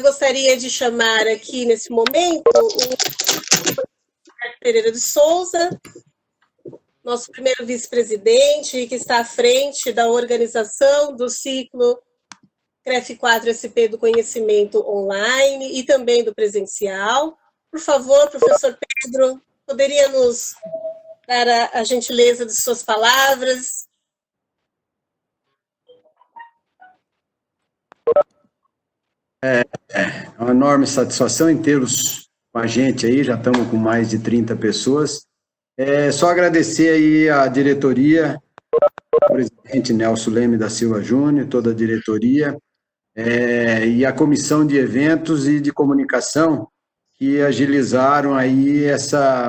gostaria de chamar aqui, nesse momento, o Pereira de Souza, nosso primeiro vice-presidente, que está à frente da organização do ciclo CREF 4SP do conhecimento online e também do presencial. Por favor, professor Pedro, poderia nos dar a gentileza de suas palavras? É uma enorme satisfação em tê-los com a gente aí, já estamos com mais de 30 pessoas. Só agradecer aí a diretoria, o presidente Nelson Leme da Silva Júnior, toda a diretoria, e a comissão de eventos e de comunicação, que agilizaram aí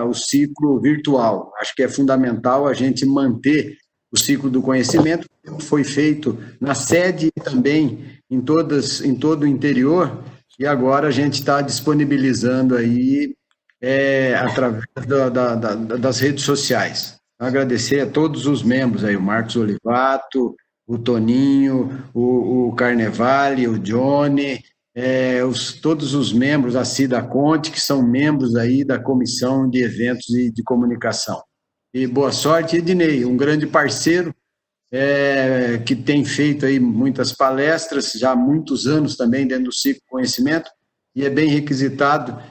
o ciclo virtual. Acho que é fundamental a gente manter o ciclo do conhecimento, que foi feito na sede e também em todo o interior, e agora a gente está disponibilizando aí através das redes sociais. Agradecer a todos os membros aí, o Marcos Olivato, o Toninho, o Carnevale, o Johnny, todos os membros, a Cida Conte, que são membros aí da Comissão de Eventos e de Comunicação. E boa sorte, Ednei, um grande parceiro, que tem feito aí muitas palestras, já há muitos anos também dentro do ciclo conhecimento, e é bem requisitado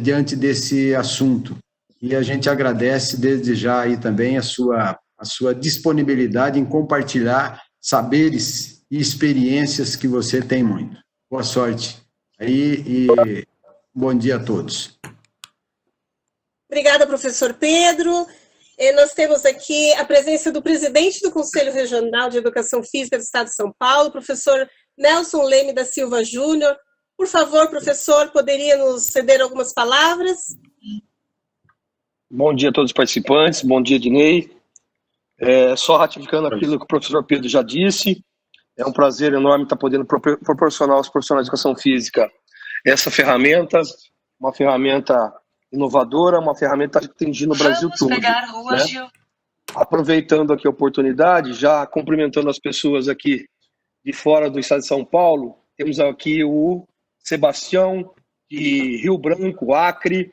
diante desse assunto. E a gente agradece desde já aí também a sua disponibilidade em compartilhar saberes e experiências que você tem muito. Boa sorte aí e bom dia a todos. Obrigada, professor Pedro. Nós temos aqui a presença do presidente do Conselho Regional de Educação Física do Estado de São Paulo, professor Nelson Leme da Silva Júnior. Por favor, professor, poderia nos ceder algumas palavras? Bom dia a todos os participantes, bom dia, Ednei. Só ratificando aquilo que o professor Pedro já disse, é um prazer enorme estar podendo proporcionar aos profissionais de educação física essa ferramenta, uma ferramenta inovadora, uma ferramenta que atinge no Brasil todo. Né? Aproveitando aqui a oportunidade, já cumprimentando as pessoas aqui de fora do estado de São Paulo, temos aqui o Sebastião de Rio Branco, Acre,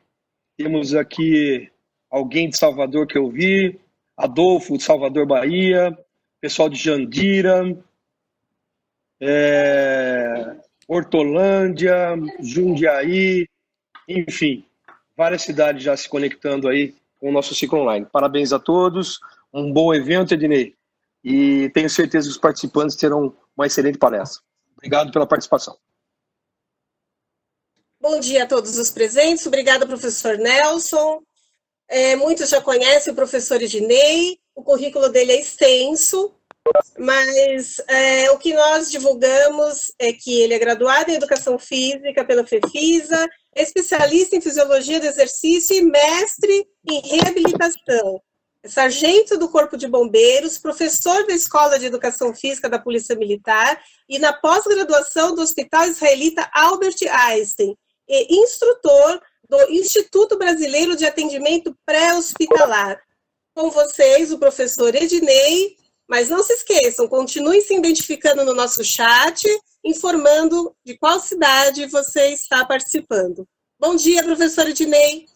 temos aqui alguém de Salvador que eu vi, Adolfo de Salvador, Bahia, pessoal de Jandira, Hortolândia, Jundiaí, enfim, várias cidades já se conectando aí com o nosso ciclo online. Parabéns a todos, um bom evento, Ednei, e tenho certeza que os participantes terão uma excelente palestra. Obrigado pela participação. Bom dia a todos os presentes, obrigada, professor Nelson. Muitos já conhecem o professor Ednei, o currículo dele é extenso, mas o que nós divulgamos é que ele é graduado em Educação Física pela FEFISA, é especialista em Fisiologia do Exercício e mestre em Reabilitação. É sargento do Corpo de Bombeiros, professor da Escola de Educação Física da Polícia Militar e na pós-graduação do Hospital Israelita Albert Einstein, e instrutor do Instituto Brasileiro de Atendimento Pré-Hospitalar. Com vocês, o professor Ednei, mas não se esqueçam, continuem se identificando no nosso chat, informando de qual cidade você está participando. Bom dia, professor Ednei.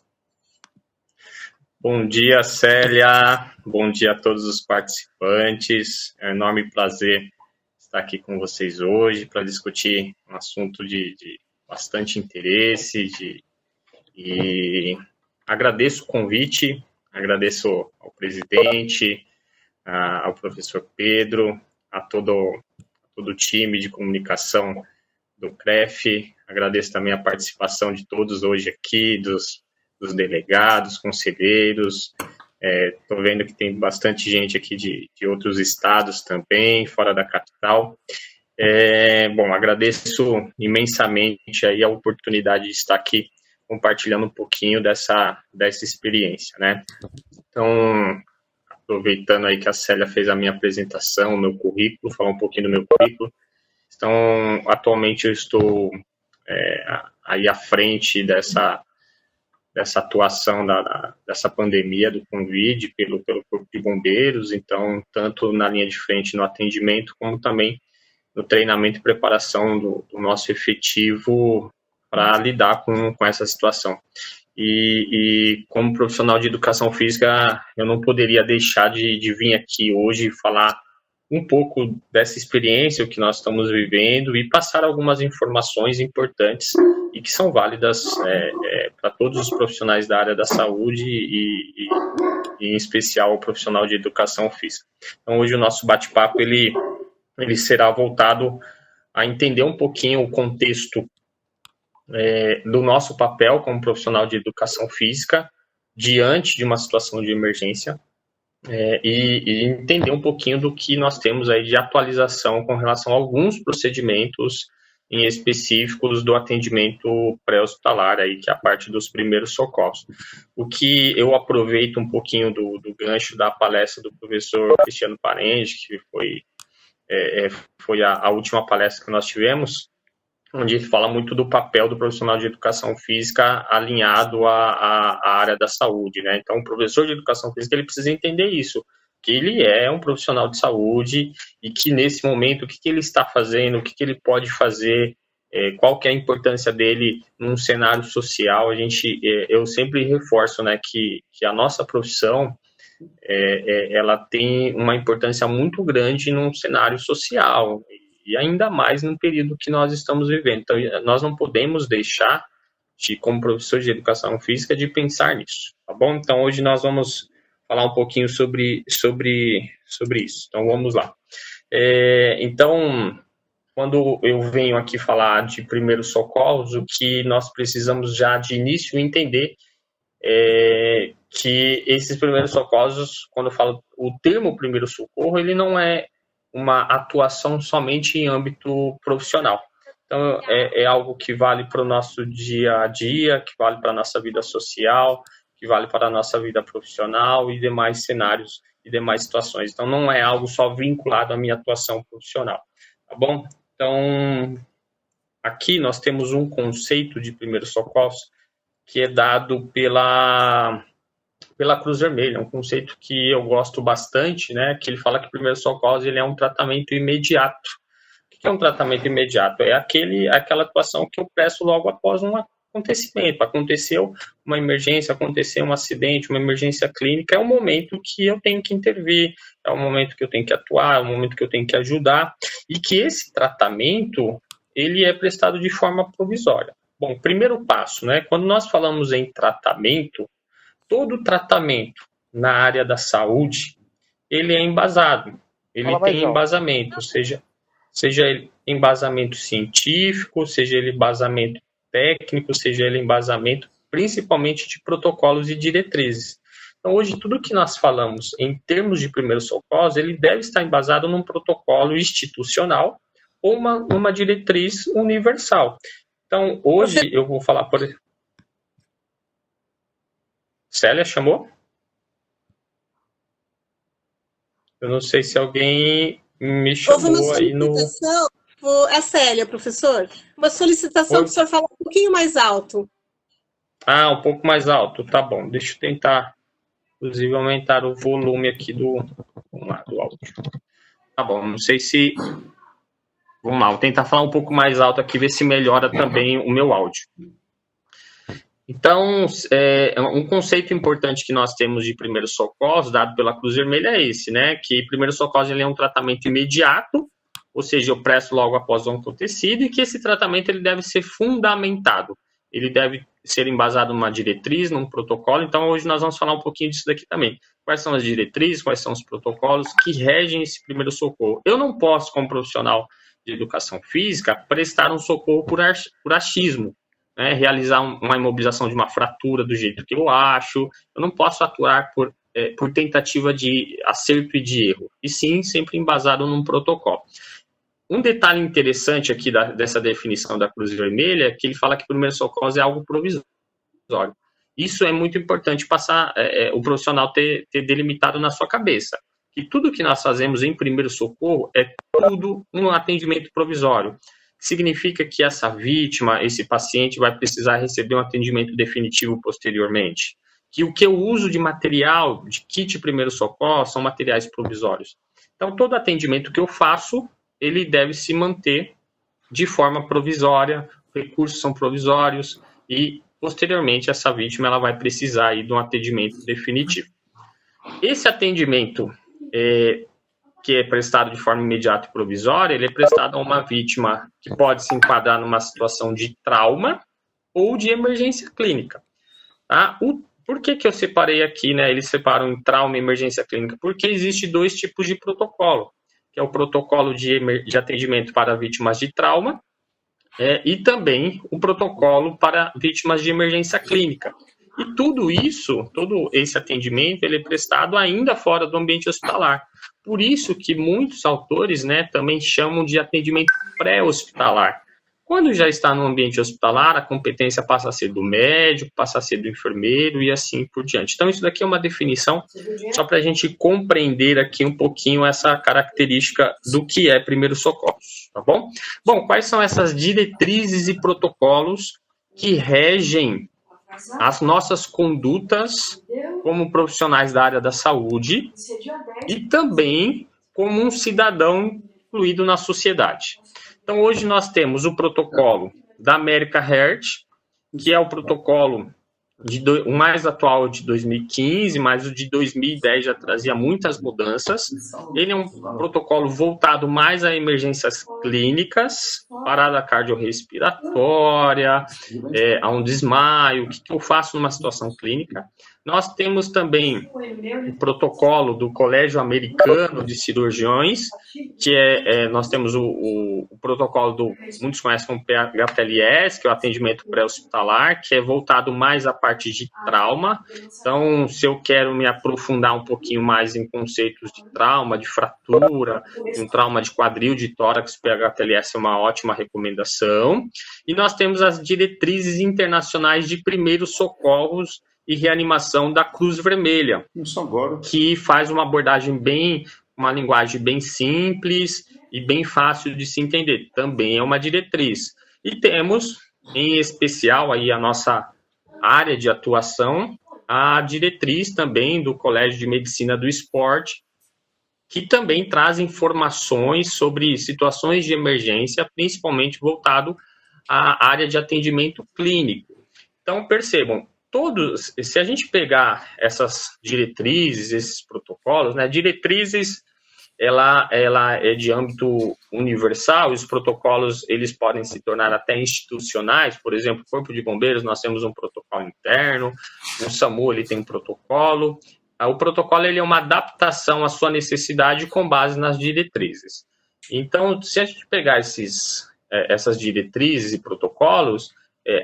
Bom dia, Célia. Bom dia a todos os participantes. É um enorme prazer estar aqui com vocês hoje para discutir um assunto de bastante interesse e agradeço o convite, agradeço ao presidente, ao professor Pedro, a todo o time de comunicação do CREF, agradeço também a participação de todos hoje aqui, dos delegados, conselheiros, estou vendo que tem bastante gente aqui de outros estados também, fora da capital. Bom, agradeço imensamente aí a oportunidade de estar aqui compartilhando um pouquinho dessa experiência, né? Então, aproveitando aí que a Célia fez a minha apresentação, o meu currículo, falar um pouquinho do meu currículo. Então, atualmente eu estou aí à frente dessa atuação dessa pandemia do Covid pelo Corpo de Bombeiros, então, tanto na linha de frente no atendimento, como também treinamento e preparação do nosso efetivo para lidar com essa situação. E como profissional de educação física, eu não poderia deixar de vir aqui hoje falar um pouco dessa experiência, o que nós estamos vivendo, e passar algumas informações importantes e que são válidas para todos os profissionais da área da saúde e em especial o profissional de educação física. Então, hoje o nosso bate-papo ele será voltado a entender um pouquinho o contexto do nosso papel como profissional de educação física diante de uma situação de emergência e entender um pouquinho do que nós temos aí de atualização com relação a alguns procedimentos em específicos do atendimento pré-hospitalar, aí, que é a parte dos primeiros socorros. O que eu aproveito um pouquinho do gancho da palestra do professor Cristiano Parente, que foi a última palestra que nós tivemos, onde ele fala muito do papel do profissional de educação física alinhado à área da saúde, né? Então, o professor de educação física, ele precisa entender isso, que ele é um profissional de saúde e que, nesse momento, o que ele está fazendo, o que ele pode fazer, qual que é a importância dele num cenário social. Eu sempre reforço, né, que a nossa profissão, ela tem uma importância muito grande num cenário social, e ainda mais no período que nós estamos vivendo. Então, nós não podemos deixar, como professor de educação física, de pensar nisso, tá bom? Então, hoje nós vamos falar um pouquinho sobre isso. Então, vamos lá. Então, quando eu venho aqui falar de primeiros socorros, o que nós precisamos já de início entender que esses primeiros socorros, quando eu falo o termo primeiro socorro, ele não é uma atuação somente em âmbito profissional. Então, é algo que vale para o nosso dia a dia, que vale para a nossa vida social, que vale para a nossa vida profissional e demais cenários e demais situações. Então, não é algo só vinculado à minha atuação profissional, tá bom? Então, aqui nós temos um conceito de primeiros socorros que é dado pela Cruz Vermelha, um conceito que eu gosto bastante, né, que ele fala que o primeiro socorro ele é um tratamento imediato. O que é um tratamento imediato? É aquela atuação que eu presto logo após um acontecimento. Aconteceu uma emergência, aconteceu um acidente, uma emergência clínica, é o momento que eu tenho que intervir, é o momento que eu tenho que atuar, é o momento que eu tenho que ajudar, e que esse tratamento, ele é prestado de forma provisória. Bom, primeiro passo, né, quando nós falamos em tratamento, todo tratamento na área da saúde, ele é embasado, ele tem embasamento, seja ele embasamento científico, seja ele embasamento técnico, seja ele embasamento principalmente de protocolos e diretrizes. Então, hoje, tudo que nós falamos em termos de primeiros socorros, ele deve estar embasado num protocolo institucional ou uma diretriz universal. Então, hoje eu vou falar por... Célia, chamou? Eu não sei se alguém me chamou aí no... É Célia, professor. Uma solicitação para o senhor falar um pouquinho mais alto. Um pouco mais alto, tá bom. Deixa eu tentar, inclusive, aumentar o volume aqui do áudio. Tá bom, não sei se... Vamos lá, vou tentar falar um pouco mais alto aqui, ver se melhora também o meu áudio. Então, um conceito importante que nós temos de primeiros socorros, dado pela Cruz Vermelha, é esse, né? Que primeiros socorros ele é um tratamento imediato, ou seja, eu presto logo após o acontecido, e que esse tratamento ele deve ser fundamentado. Ele deve ser embasado numa diretriz, num protocolo. Então, hoje nós vamos falar um pouquinho disso daqui também. Quais são as diretrizes, quais são os protocolos que regem esse primeiro socorro? Eu não posso, como profissional de educação física, prestar um socorro por achismo, né? Realizar uma imobilização de uma fratura do jeito que eu acho. Eu não posso atuar por tentativa de acerto e de erro, e sim sempre embasado num protocolo. Um detalhe interessante aqui dessa definição da Cruz Vermelha é que ele fala que primeiro socorro é algo provisório. Isso é muito importante passar, o profissional ter delimitado na sua cabeça. Que tudo que nós fazemos em primeiro socorro é tudo um atendimento provisório. Significa que essa vítima, esse paciente, vai precisar receber um atendimento definitivo posteriormente. Que o que eu uso de material, de kit primeiro socorro, são materiais provisórios. Então, todo atendimento que eu faço, ele deve se manter de forma provisória, recursos são provisórios e, posteriormente, essa vítima ela vai precisar aí de um atendimento definitivo. Esse atendimento, que é prestado de forma imediata e provisória, ele é prestado a uma vítima que pode se enquadrar numa situação de trauma ou de emergência clínica. Tá? Por que eu separei aqui, né? Eles separam em trauma e emergência clínica? Porque existe 2 tipos de protocolo, que é o protocolo de atendimento para vítimas de trauma e também o protocolo para vítimas de emergência clínica. E tudo isso, todo esse atendimento, ele é prestado ainda fora do ambiente hospitalar. Por isso que muitos autores, né, também chamam de atendimento pré-hospitalar. Quando já está no ambiente hospitalar, a competência passa a ser do médico, passa a ser do enfermeiro e assim por diante. Então, isso daqui é uma definição só para a gente compreender aqui um pouquinho essa característica do que é primeiros socorros, tá bom? Bom, quais são essas diretrizes e protocolos que regem as nossas condutas como profissionais da área da saúde e também como um cidadão incluído na sociedade? Então, hoje nós temos o protocolo da America Heart, que é o protocolo o mais atual de 2015, mas o de 2010 já trazia muitas mudanças. Ele é um protocolo voltado mais a emergências clínicas, parada cardiorrespiratória, a um desmaio, o que eu faço numa situação clínica. Nós temos também o protocolo do Colégio Americano de Cirurgiões, que nós temos o protocolo muitos conhecem como PHTLS, que é o atendimento pré-hospitalar, que é voltado mais à parte de trauma. Então, se eu quero me aprofundar um pouquinho mais em conceitos de trauma, de fratura, um trauma de quadril, de tórax, PHTLS é uma ótima recomendação. E nós temos as diretrizes internacionais de primeiros socorros e reanimação da Cruz Vermelha, que faz uma abordagem uma linguagem bem simples e bem fácil de se entender. Também é uma diretriz. E temos, em especial, aí a nossa área de atuação, a diretriz também do Colégio de Medicina do Esporte, que também traz informações sobre situações de emergência, principalmente voltado à área de atendimento clínico. Então, percebam, se a gente pegar essas diretrizes, esses protocolos, né, diretrizes, ela é de âmbito universal, e os protocolos, eles podem se tornar até institucionais. Por exemplo, Corpo de Bombeiros, nós temos um protocolo interno, o SAMU, ele tem um protocolo. O protocolo, ele é uma adaptação à sua necessidade com base nas diretrizes. Então, se a gente pegar essas diretrizes e protocolos,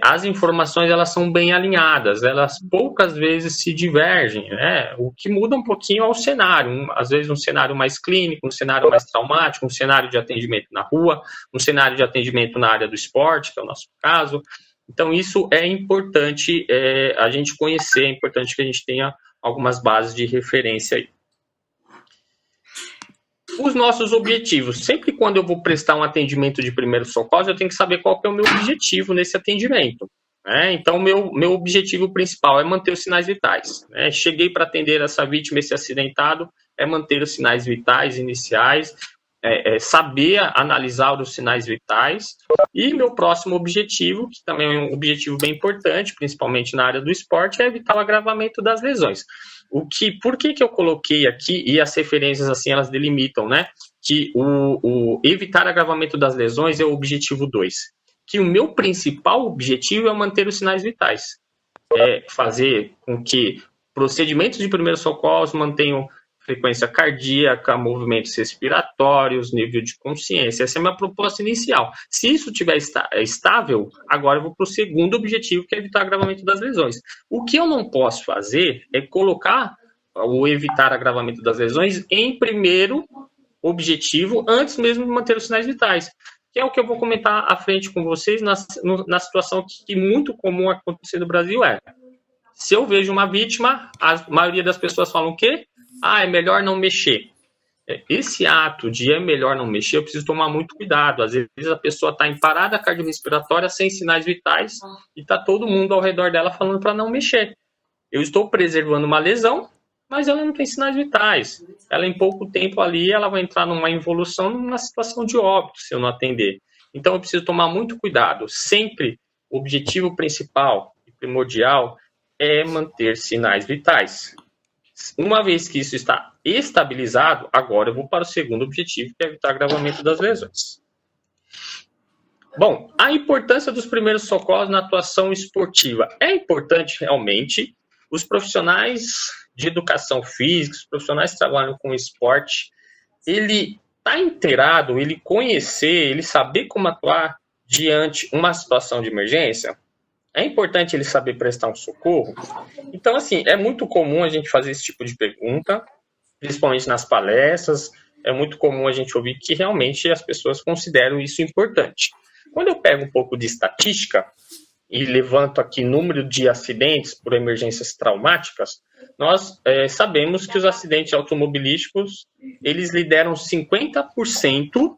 as informações, elas são bem alinhadas, elas poucas vezes se divergem, né? O que muda um pouquinho é o cenário, às vezes um cenário mais clínico, um cenário mais traumático, um cenário de atendimento na rua, um cenário de atendimento na área do esporte, que é o nosso caso. Então, isso é importante a gente conhecer, é importante que a gente tenha algumas bases de referência aí. Os nossos objetivos. Sempre quando eu vou prestar um atendimento de primeiros socorros, eu tenho que saber qual que é o meu objetivo nesse atendimento. Né? Então, meu objetivo principal é manter os sinais vitais. Né? Cheguei para atender essa vítima, esse acidentado, é manter os sinais vitais iniciais, saber analisar os sinais vitais. E meu próximo objetivo, que também é um objetivo bem importante, principalmente na área do esporte, é evitar o agravamento das lesões. Por que eu coloquei aqui, e as referências assim elas delimitam, né? Que o evitar agravamento das lesões é o objetivo 2. Que o meu principal objetivo é manter os sinais vitais. É fazer com que procedimentos de primeiros socorros mantenham frequência cardíaca, movimentos respiratórios, nível de consciência. Essa é a minha proposta inicial. Se isso estiver estável, agora eu vou para o segundo objetivo, que é evitar agravamento das lesões. O que eu não posso fazer é colocar o evitar agravamento das lesões em primeiro objetivo, antes mesmo de manter os sinais vitais. Que é o que eu vou comentar à frente com vocês na situação que muito comum acontecer no Brasil se eu vejo uma vítima, a maioria das pessoas falam o quê? É melhor não mexer. Esse ato de é melhor não mexer, eu preciso tomar muito cuidado. Às vezes a pessoa está em parada cardiorrespiratória, sem sinais vitais, e está todo mundo ao redor dela falando para não mexer. Eu estou preservando uma lesão, mas ela não tem sinais vitais. Ela, em pouco tempo ali, ela vai entrar numa involução, numa situação de óbito, se eu não atender. Então, eu preciso tomar muito cuidado. Sempre, o objetivo principal e primordial é manter sinais vitais. Uma vez que isso está estabilizado, agora eu vou para o segundo objetivo, que é evitar agravamento das lesões. Bom, a importância dos primeiros socorros na atuação esportiva. É importante, realmente, os profissionais de educação física, os profissionais que trabalham com esporte, ele está inteirado, ele conhecer, ele saber como atuar diante de uma situação de emergência. É importante ele saber prestar um socorro. Então, assim, é muito comum a gente fazer esse tipo de pergunta, principalmente nas palestras. É muito comum a gente ouvir que realmente as pessoas consideram isso importante. Quando eu pego um pouco de estatística e levanto aqui número de acidentes por emergências traumáticas, nós sabemos que os acidentes automobilísticos, eles lideram 50%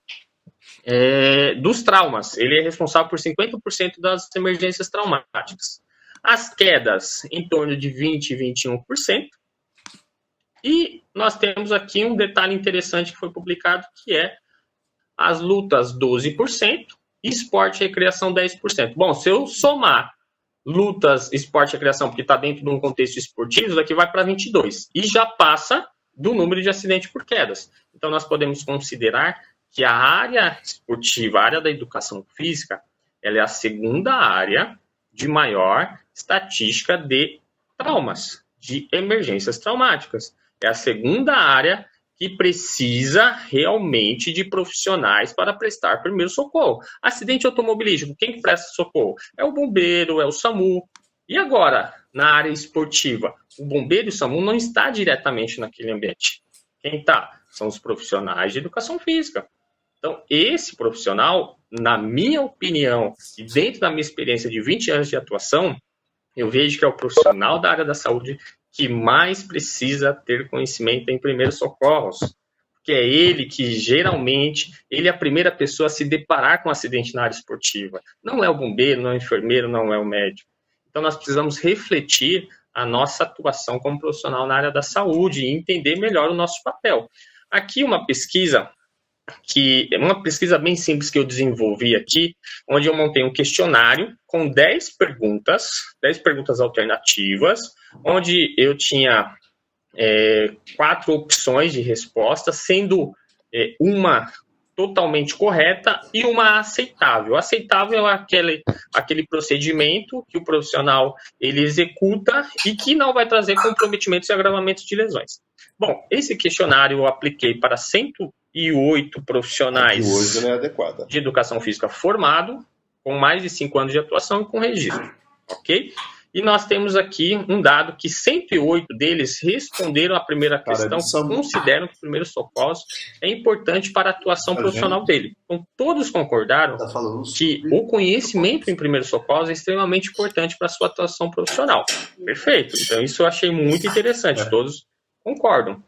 dos traumas. Ele é responsável por 50% das emergências traumáticas. As quedas, em torno de 20% e 21%. E nós temos aqui um detalhe interessante que foi publicado, que é as lutas, 12%, e esporte e recreação, 10%. Bom, se eu somar lutas, esporte e recreação, porque está dentro de um contexto esportivo, isso daqui vai para 22%. E já passa do número de acidentes por quedas. Então, nós podemos considerar que a área esportiva, a área da educação física, ela é a segunda área de maior estatística de traumas, de emergências traumáticas. É a segunda área que precisa realmente de profissionais para prestar primeiro socorro. Acidente automobilístico, quem que presta socorro? É o bombeiro, é o SAMU. E agora, na área esportiva, o bombeiro e o SAMU não está diretamente naquele ambiente. Quem está? São os profissionais de educação física. Então, esse profissional, na minha opinião, e dentro da minha experiência de 20 anos de atuação, eu vejo que é o profissional da área da saúde que mais precisa ter conhecimento em primeiros socorros, porque é ele que, geralmente, ele é a primeira pessoa a se deparar com um acidente na área esportiva. Não é o bombeiro, não é o enfermeiro, não é o médico. Então, nós precisamos refletir a nossa atuação como profissional na área da saúde e entender melhor o nosso papel. Aqui uma pesquisa bem simples que eu desenvolvi aqui, onde eu montei um questionário com 10 perguntas alternativas, onde eu tinha 4 opções de resposta, sendo uma totalmente correta e uma aceitável. Aceitável é aquele procedimento que o profissional ele executa e que não vai trazer comprometimentos e agravamentos de lesões. Bom, esse questionário eu apliquei para 108 profissionais de educação física formado, com mais de 5 anos de atuação e com registro, ok? E nós temos aqui um dado que 108 deles responderam a primeira questão, consideram que o primeiro socorro é importante para a atuação profissional dele. Então, todos concordaram que o conhecimento em primeiro socorro é extremamente importante para a sua atuação profissional. Perfeito. Então, isso eu achei muito interessante. Todos concordam.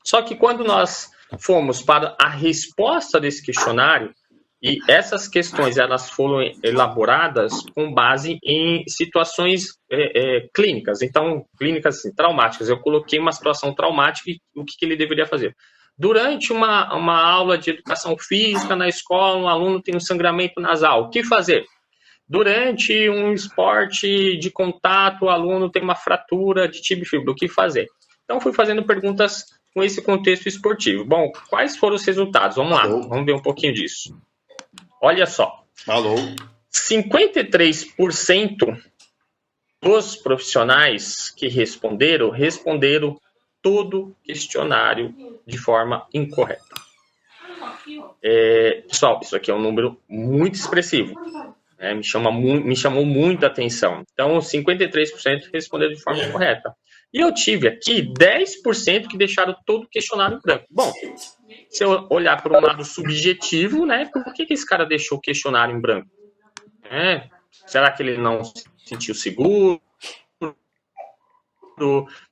Só que quando nós fomos para a resposta desse questionário, e essas questões elas foram elaboradas com base em situações clínicas. Então, clínicas assim, traumáticas. Eu coloquei uma situação traumática e o que ele deveria fazer. Durante uma aula de educação física na escola, um aluno tem um sangramento nasal. O que fazer? Durante um esporte de contato, o aluno tem uma fratura de tibia e fíbula. O que fazer? Então, fui fazendo perguntas com esse contexto esportivo. Bom, quais foram os resultados? Vamos lá, vamos ver um pouquinho disso. Olha só. 53% dos profissionais que responderam todo o questionário de forma incorreta. Pessoal, isso aqui é um número muito expressivo. Me chamou muita atenção. Então, 53% responderam de forma incorreta. E eu tive aqui 10% que deixaram todo o questionário em branco. Bom, se eu olhar para um lado subjetivo, né? Por que esse cara deixou o questionário em branco? Será que ele não se sentiu seguro?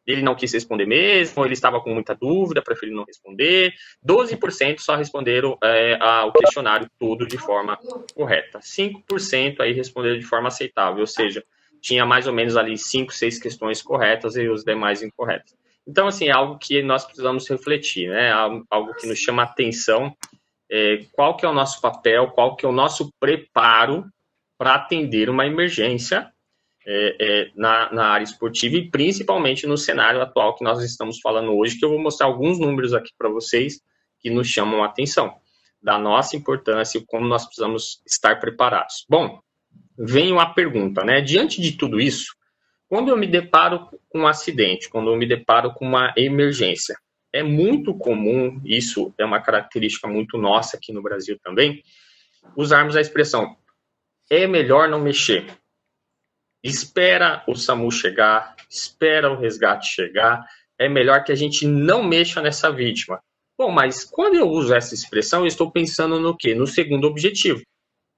Ele não quis responder mesmo? Ou ele estava com muita dúvida, preferiu não responder? 12% só responderam ao questionário todo de forma correta. 5% aí responderam de forma aceitável, ou seja, tinha mais ou menos ali 5, 6 questões corretas e os demais incorretas. Então, assim, é algo que nós precisamos refletir, né? Algo que nos chama a atenção, qual que é o nosso papel, qual que é o nosso preparo para atender uma emergência na área esportiva e principalmente no cenário atual que nós estamos falando hoje, que eu vou mostrar alguns números aqui para vocês que nos chamam a atenção, da nossa importância e como nós precisamos estar preparados. Bom, vem a pergunta, né? Diante de tudo isso, quando eu me deparo com um acidente, quando eu me deparo com uma emergência, é muito comum, isso é uma característica muito nossa aqui no Brasil também, usarmos a expressão, é melhor não mexer. Espera o SAMU chegar, espera o resgate chegar, é melhor que a gente não mexa nessa vítima. Bom, mas quando eu uso essa expressão, eu estou pensando no quê? No segundo objetivo,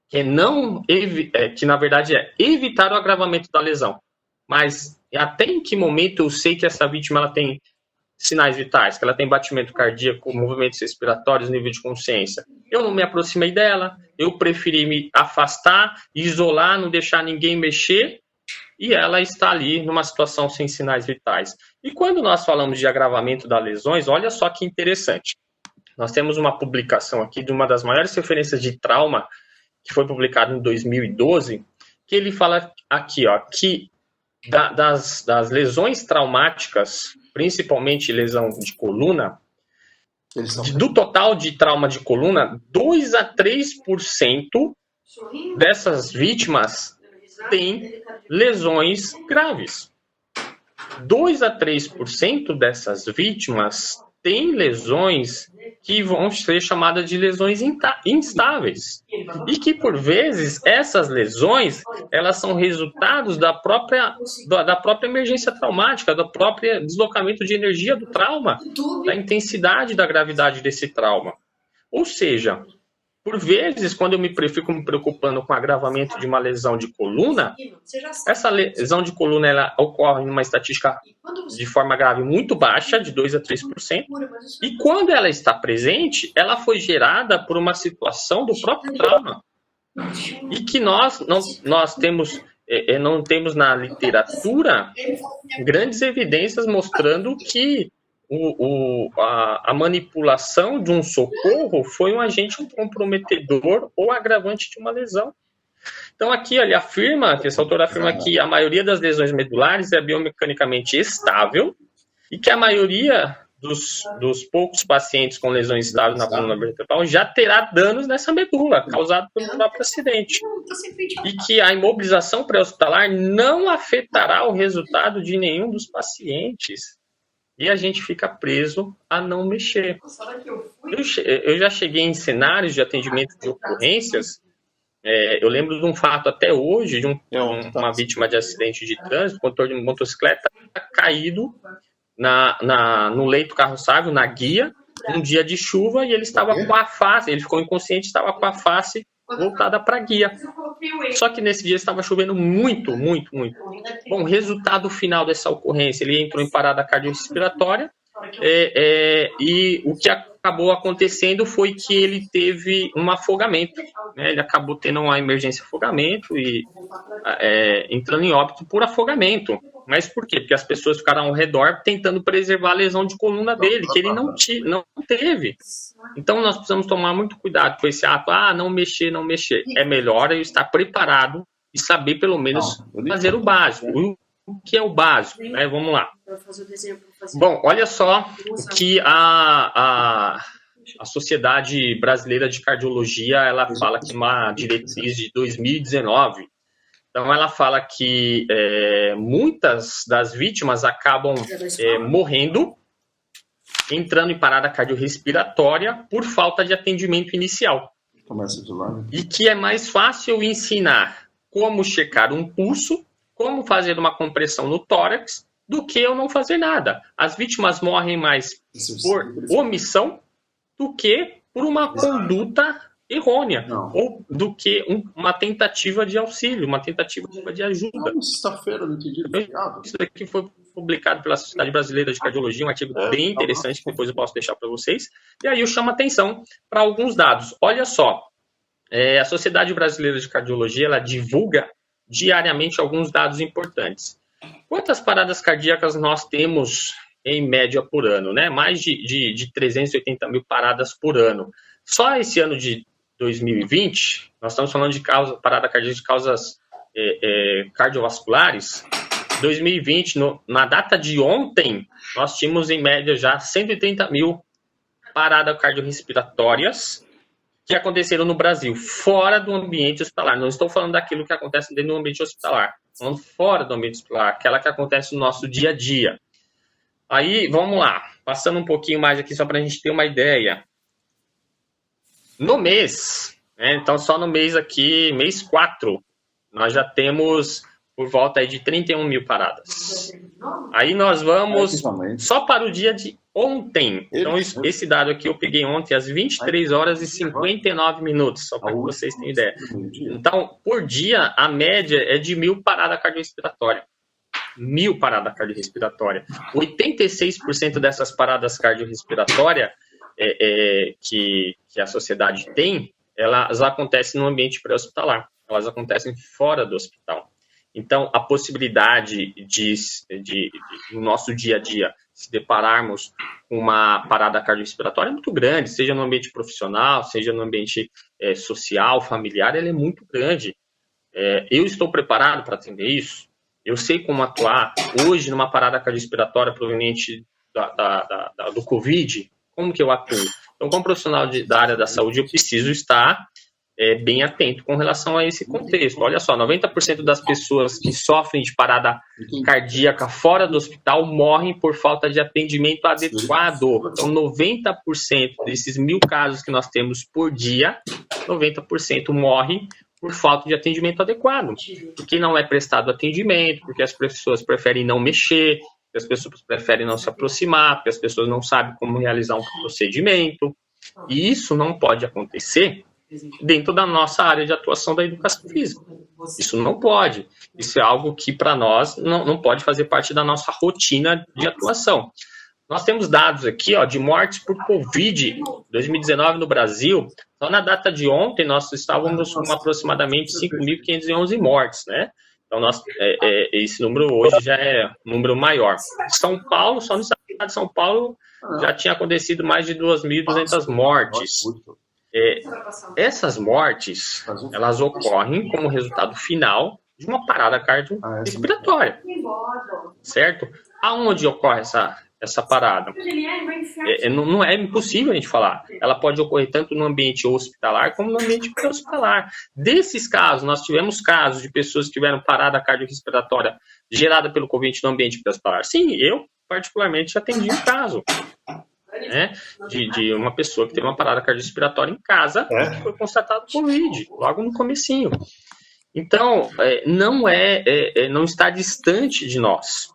que na verdade é evitar o agravamento da lesão. Mas até em que momento eu sei que essa vítima ela tem sinais vitais, que ela tem batimento cardíaco, movimentos respiratórios, nível de consciência? Eu não me aproximei dela, eu preferi me afastar, isolar, não deixar ninguém mexer, e ela está ali numa situação sem sinais vitais. E quando nós falamos de agravamento das lesões, olha só que interessante. Nós temos uma publicação aqui de uma das maiores referências de trauma, que foi publicada em 2012, que ele fala aqui, ó, que das lesões traumáticas, principalmente lesão de coluna, do total de trauma de coluna, 2 a 3% dessas vítimas têm lesões graves. 2 a 3% dessas vítimas têm lesões que vão ser chamadas de lesões instáveis. E que, por vezes, essas lesões, elas são resultados da própria emergência traumática, do próprio deslocamento de energia do trauma, da intensidade da gravidade desse trauma. Ou seja, por vezes, quando eu fico me preocupando com o agravamento de uma lesão de coluna, essa lesão de coluna ela ocorre numa estatística de forma grave muito baixa, de 2 a 3%, e quando ela está presente, ela foi gerada por uma situação do próprio trauma. E que nós não temos na literatura grandes evidências mostrando que a manipulação de um socorro foi um agente comprometedor ou agravante de uma lesão. Então aqui ele afirma, esse autor afirma que a maioria das lesões medulares é biomecanicamente estável e que a maioria dos poucos pacientes com lesões estáveis na coluna vertebral já terá danos nessa medula, causado pelo próprio acidente. E que a imobilização pré-hospitalar não afetará o resultado de nenhum dos pacientes. E a gente fica preso a não mexer. Eu já cheguei em cenários de atendimento de ocorrências. Eu lembro de um fato até hoje, de uma vítima de acidente de trânsito, condutor de motocicleta, caído no leito carroçável, na guia, um dia de chuva, e ele estava com a face, ele ficou inconsciente, estava com a face voltada para a guia. Só que nesse dia estava chovendo muito, muito, muito. Bom, resultado final dessa ocorrência, ele entrou em parada cardiorrespiratória e o que acabou acontecendo foi que ele teve um afogamento, né? Ele acabou tendo uma emergência de afogamento e entrando em óbito por afogamento. Mas por quê? Porque as pessoas ficaram ao redor tentando preservar a lesão de coluna dele, que ele não teve. Então, nós precisamos tomar muito cuidado com esse ato. Não mexer, não mexer. É melhor eu estar preparado e saber, pelo menos, fazer o básico. O que é o básico? Né? Vamos lá. Bom, olha só o que a Sociedade Brasileira de Cardiologia ela fala que uma diretriz de 2019. Então, ela fala que muitas das vítimas acabam morrendo, entrando em parada cardiorrespiratória por falta de atendimento inicial. Começa de lá, né? E que é mais fácil ensinar como checar um pulso, como fazer uma compressão no tórax, do que eu não fazer nada. As vítimas morrem mais por omissão do que por uma conduta errônea, ou do que uma tentativa de auxílio, uma tentativa de ajuda. Sexta-feira, não entendi. Isso aqui foi publicado pela Sociedade Brasileira de Cardiologia, um artigo bem interessante, que depois eu posso deixar para vocês. E aí eu chamo a atenção para alguns dados. Olha só, a Sociedade Brasileira de Cardiologia, ela divulga diariamente alguns dados importantes. Quantas paradas cardíacas nós temos em média por ano, né? Mais de 380 mil paradas por ano. Só esse ano de 2020, nós estamos falando de parada cardíaca de causas cardiovasculares. 2020, na data de ontem, nós tínhamos em média já 130 mil paradas cardiorrespiratórias que aconteceram no Brasil, fora do ambiente hospitalar. Não estou falando daquilo que acontece dentro do ambiente hospitalar, falando fora do ambiente hospitalar, aquela que acontece no nosso dia a dia. Aí, vamos lá, passando um pouquinho mais aqui só para a gente ter uma ideia. No mês, né, então só no mês aqui, mês 4, nós já temos por volta aí de 31 mil paradas. Aí nós vamos só para o dia de ontem. Então, esse dado aqui eu peguei ontem às 23 horas e 59 minutos, só para que vocês tenham ideia. Então, por dia, a média é de 1.000 paradas cardiorrespiratórias. 1.000 paradas cardiorrespiratórias. 86% dessas paradas cardiorrespiratórias que a sociedade tem, elas acontecem no ambiente pré-hospitalar. Elas acontecem fora do hospital. Então, a possibilidade de no nosso dia a dia, se depararmos com uma parada cardiorrespiratória é muito grande, seja no ambiente profissional, seja no ambiente social, familiar, ela é muito grande. Eu estou preparado para atender isso? Eu sei como atuar hoje numa parada cardiorrespiratória proveniente do Covid? Como que eu atuo? Então, como profissional da área da saúde, eu preciso estar bem atento com relação a esse contexto. Olha só, 90% das pessoas que sofrem de parada cardíaca fora do hospital morrem por falta de atendimento adequado. Então, 90% desses 1.000 casos que nós temos por dia, 90% morrem por falta de atendimento adequado. Porque não é prestado atendimento, porque as pessoas preferem não mexer, porque as pessoas preferem não se aproximar, porque as pessoas não sabem como realizar um procedimento. E isso não pode acontecer dentro da nossa área de atuação da educação física. Isso não pode. Isso é algo que, para nós, não pode fazer parte da nossa rotina de atuação. Nós temos dados aqui de mortes por Covid 2019 no Brasil. Só na data de ontem, nós estávamos com aproximadamente 5.511 mortes, né? Então, esse número hoje já é um número maior. São Paulo, só no estado de São Paulo, já tinha acontecido mais de 2.200 mortes. Essas mortes, elas ocorrem como resultado final de uma parada cardiorrespiratória, certo? Aonde ocorre essa parada? Não é impossível a gente falar. Ela pode ocorrer tanto no ambiente hospitalar como no ambiente pré-hospitalar. Desses casos, nós tivemos casos de pessoas que tiveram parada cardiorrespiratória gerada pelo Covid no ambiente pré-hospitalar. Sim, eu particularmente atendi um caso. Né, de uma pessoa que teve uma parada cardiorrespiratória em casa que foi constatado Covid, logo no comecinho. Então, não está distante de nós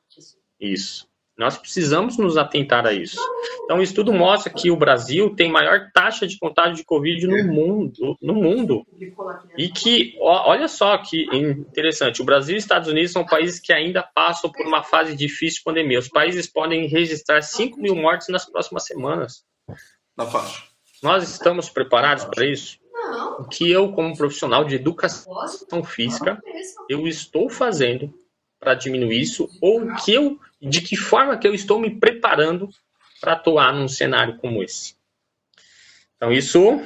isso. Nós precisamos nos atentar a isso. Então, o estudo mostra que o Brasil tem maior taxa de contágio de Covid no mundo. E que, olha só que interessante, o Brasil e os Estados Unidos são países que ainda passam por uma fase difícil de pandemia. Os países podem registrar 5.000 mortes nas próximas semanas. Nós estamos preparados para isso? O que eu, como profissional de educação física, eu estou fazendo para diminuir isso, ou de que forma que eu estou me preparando para atuar num cenário como esse. Então, isso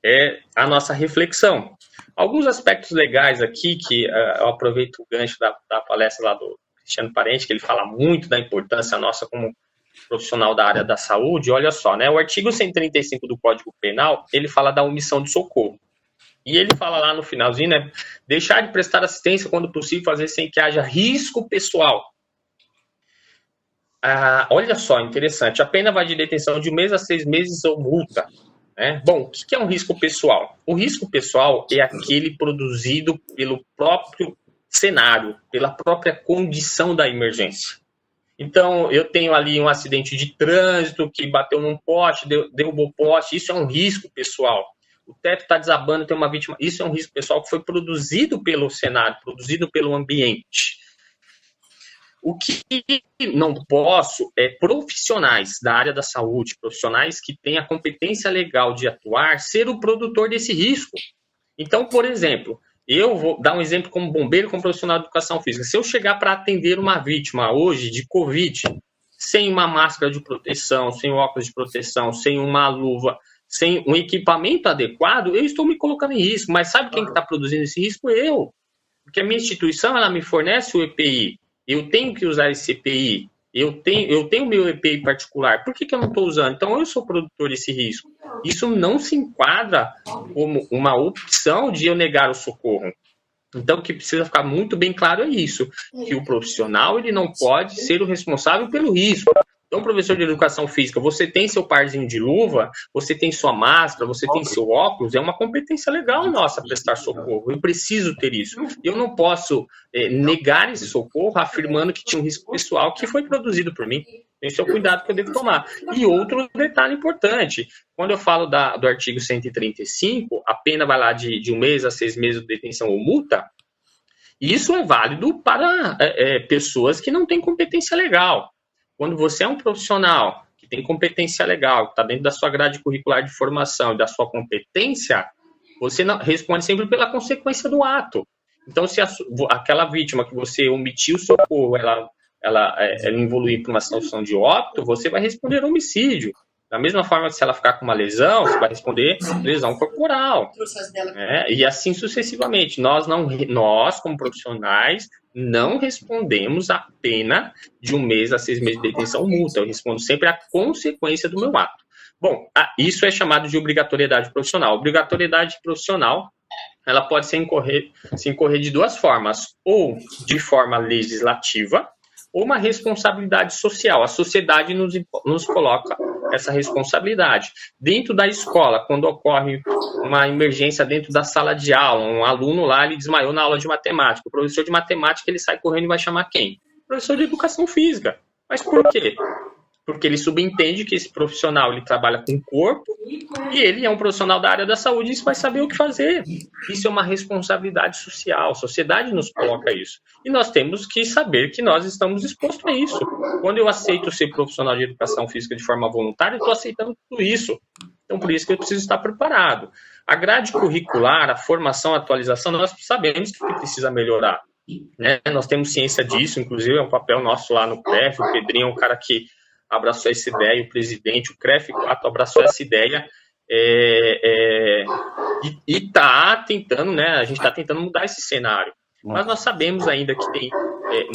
é a nossa reflexão. Alguns aspectos legais aqui, que eu aproveito o gancho da palestra lá do Cristiano Parente, que ele fala muito da importância nossa como profissional da área da saúde. Olha só, né? O artigo 135 do Código Penal, ele fala da omissão de socorro. E ele fala lá no finalzinho, né? Deixar de prestar assistência quando possível, fazer sem que haja risco pessoal. Olha só, interessante. A pena vai de detenção de 1 mês a 6 meses ou multa. Né? Bom, o que é um risco pessoal? O risco pessoal é aquele produzido pelo próprio cenário, pela própria condição da emergência. Então, eu tenho ali um acidente de trânsito que bateu num poste, derrubou o poste, isso é um risco pessoal. O teto está desabando, tem uma vítima. Isso é um risco pessoal que foi produzido pelo cenário, produzido pelo ambiente. O que não posso é profissionais da área da saúde, profissionais que têm a competência legal de atuar, ser o produtor desse risco. Então, por exemplo, eu vou dar um exemplo como bombeiro, como profissional de educação física. Se eu chegar para atender uma vítima hoje de Covid, sem uma máscara de proteção, sem óculos de proteção, sem uma luva, sem um equipamento adequado, eu estou me colocando em risco. Mas sabe quem está produzindo esse risco? Eu. Porque a minha instituição, ela me fornece o EPI. Eu tenho que usar esse EPI. Eu tenho meu EPI particular. Por que eu não estou usando? Então, eu sou produtor desse risco. Isso não se enquadra como uma opção de eu negar o socorro. Então, o que precisa ficar muito bem claro é isso, que o profissional ele não pode ser o responsável pelo risco. Então, professor de educação física, você tem seu parzinho de luva, você tem sua máscara, você tem seu óculos, é uma competência legal nossa prestar socorro. Eu preciso ter isso. Eu não posso negar esse socorro afirmando que tinha um risco pessoal que foi produzido por mim. Esse é o cuidado que eu devo tomar. E outro detalhe importante, quando eu falo do artigo 135, a pena vai lá de 1 mês a 6 meses de detenção ou multa, isso é válido para pessoas que não têm competência legal. Quando você é um profissional que tem competência legal, que está dentro da sua grade curricular de formação e da sua competência, você não, responde sempre pela consequência do ato. Então, se aquela vítima que você omitiu o socorro, ela evoluir para uma situação de óbito, você vai responder homicídio. Da mesma forma que se ela ficar com uma lesão, você vai responder lesão corporal. E assim sucessivamente. Nós, como profissionais, não respondemos a pena de 1 mês a 6 meses de detenção ou multa. Eu respondo sempre a consequência do meu ato. Bom, isso é chamado de obrigatoriedade profissional. Obrigatoriedade profissional, ela pode se incorrer de 2 formas. Ou de forma legislativa, ou uma responsabilidade social. A sociedade nos coloca essa responsabilidade. Dentro da escola, quando ocorre uma emergência dentro da sala de aula, um aluno lá, ele desmaiou na aula de matemática. O professor de matemática, ele sai correndo e vai chamar quem? O professor de educação física. Mas por quê? Porque ele subentende que esse profissional ele trabalha com o corpo e ele é um profissional da área da saúde e isso vai saber o que fazer. Isso é uma responsabilidade social, a sociedade nos coloca isso. E nós temos que saber que nós estamos expostos a isso. Quando eu aceito ser profissional de educação física de forma voluntária, eu estou aceitando tudo isso. Então, por isso que eu preciso estar preparado. A grade curricular, a formação, a atualização, nós sabemos que precisa melhorar. Né? Nós temos ciência disso, inclusive é um papel nosso lá no CREF, o Pedrinho é um cara que abraçou essa ideia, o presidente, o CREF 4 abraçou essa ideia e está tentando, né? A gente está tentando mudar esse cenário. Mas nós sabemos ainda que tem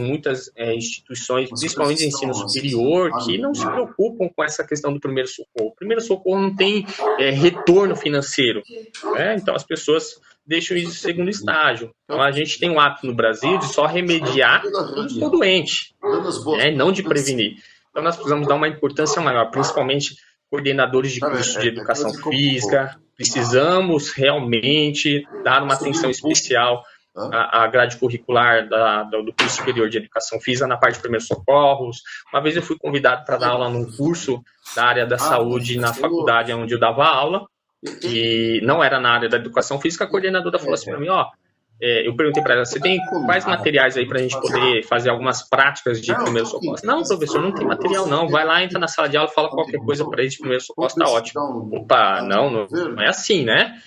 muitas instituições, principalmente de ensino superior, que não se preocupam com essa questão do primeiro socorro. O primeiro socorro não tem retorno financeiro, né? Então as pessoas deixam isso em segundo estágio. Então a gente tem um hábito no Brasil de só remediar quando estou doente, né? Não de prevenir. Então, nós precisamos dar uma importância maior, principalmente coordenadores de curso de educação física. Precisamos realmente dar uma atenção especial à grade curricular do curso superior de educação física na parte de primeiros socorros. Uma vez eu fui convidado para dar aula num curso da área da saúde na faculdade onde eu dava aula, e não era na área da educação física. A coordenadora falou assim para mim, eu perguntei para ela, você tem quais materiais aí para a gente poder fazer algumas práticas de primeiro socorro? Não, professor, não tem material não, vai lá, entra na sala de aula, fala qualquer coisa para eles de primeiro socorro, tá ótimo. Opa, não é assim, né?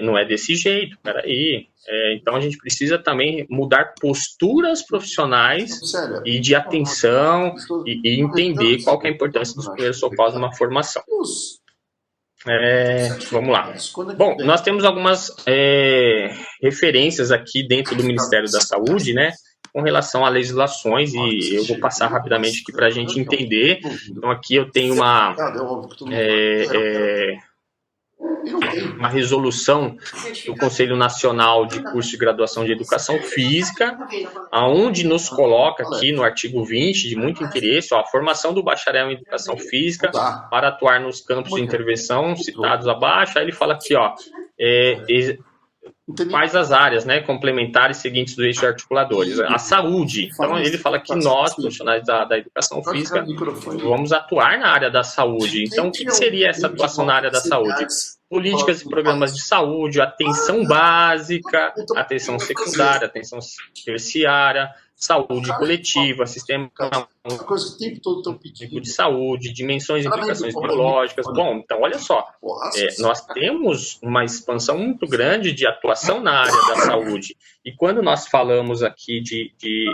Não é desse jeito, peraí. Então a gente precisa também mudar posturas profissionais e de atenção e entender qual que é a importância dos primeiros socorros numa formação. Vamos lá. Bom, nós temos algumas referências aqui dentro do Ministério da Saúde, né, com relação a legislações, e eu vou passar rapidamente aqui para a gente entender. Então, aqui eu tenho uma resolução do Conselho Nacional de Curso de Graduação de Educação Física, aonde nos coloca aqui no artigo 20, de muito interesse, a formação do bacharel em Educação Física para atuar nos campos de intervenção citados abaixo. Aí ele fala aqui, quais as áreas, né, complementares seguintes do eixo de articuladores. A saúde. Então, ele fala que nós, profissionais da educação física, vamos atuar na área da saúde. Então, o que seria essa atuação na área da saúde? Políticas e programas de saúde, atenção básica, atenção secundária, atenção terciária, saúde coletiva, sistema Uma coisa que o tempo todo estão pedindo. de saúde, dimensões e implicações biológicas. Bom, então, olha só, nós temos uma expansão muito grande de atuação na área da saúde. E quando nós falamos aqui de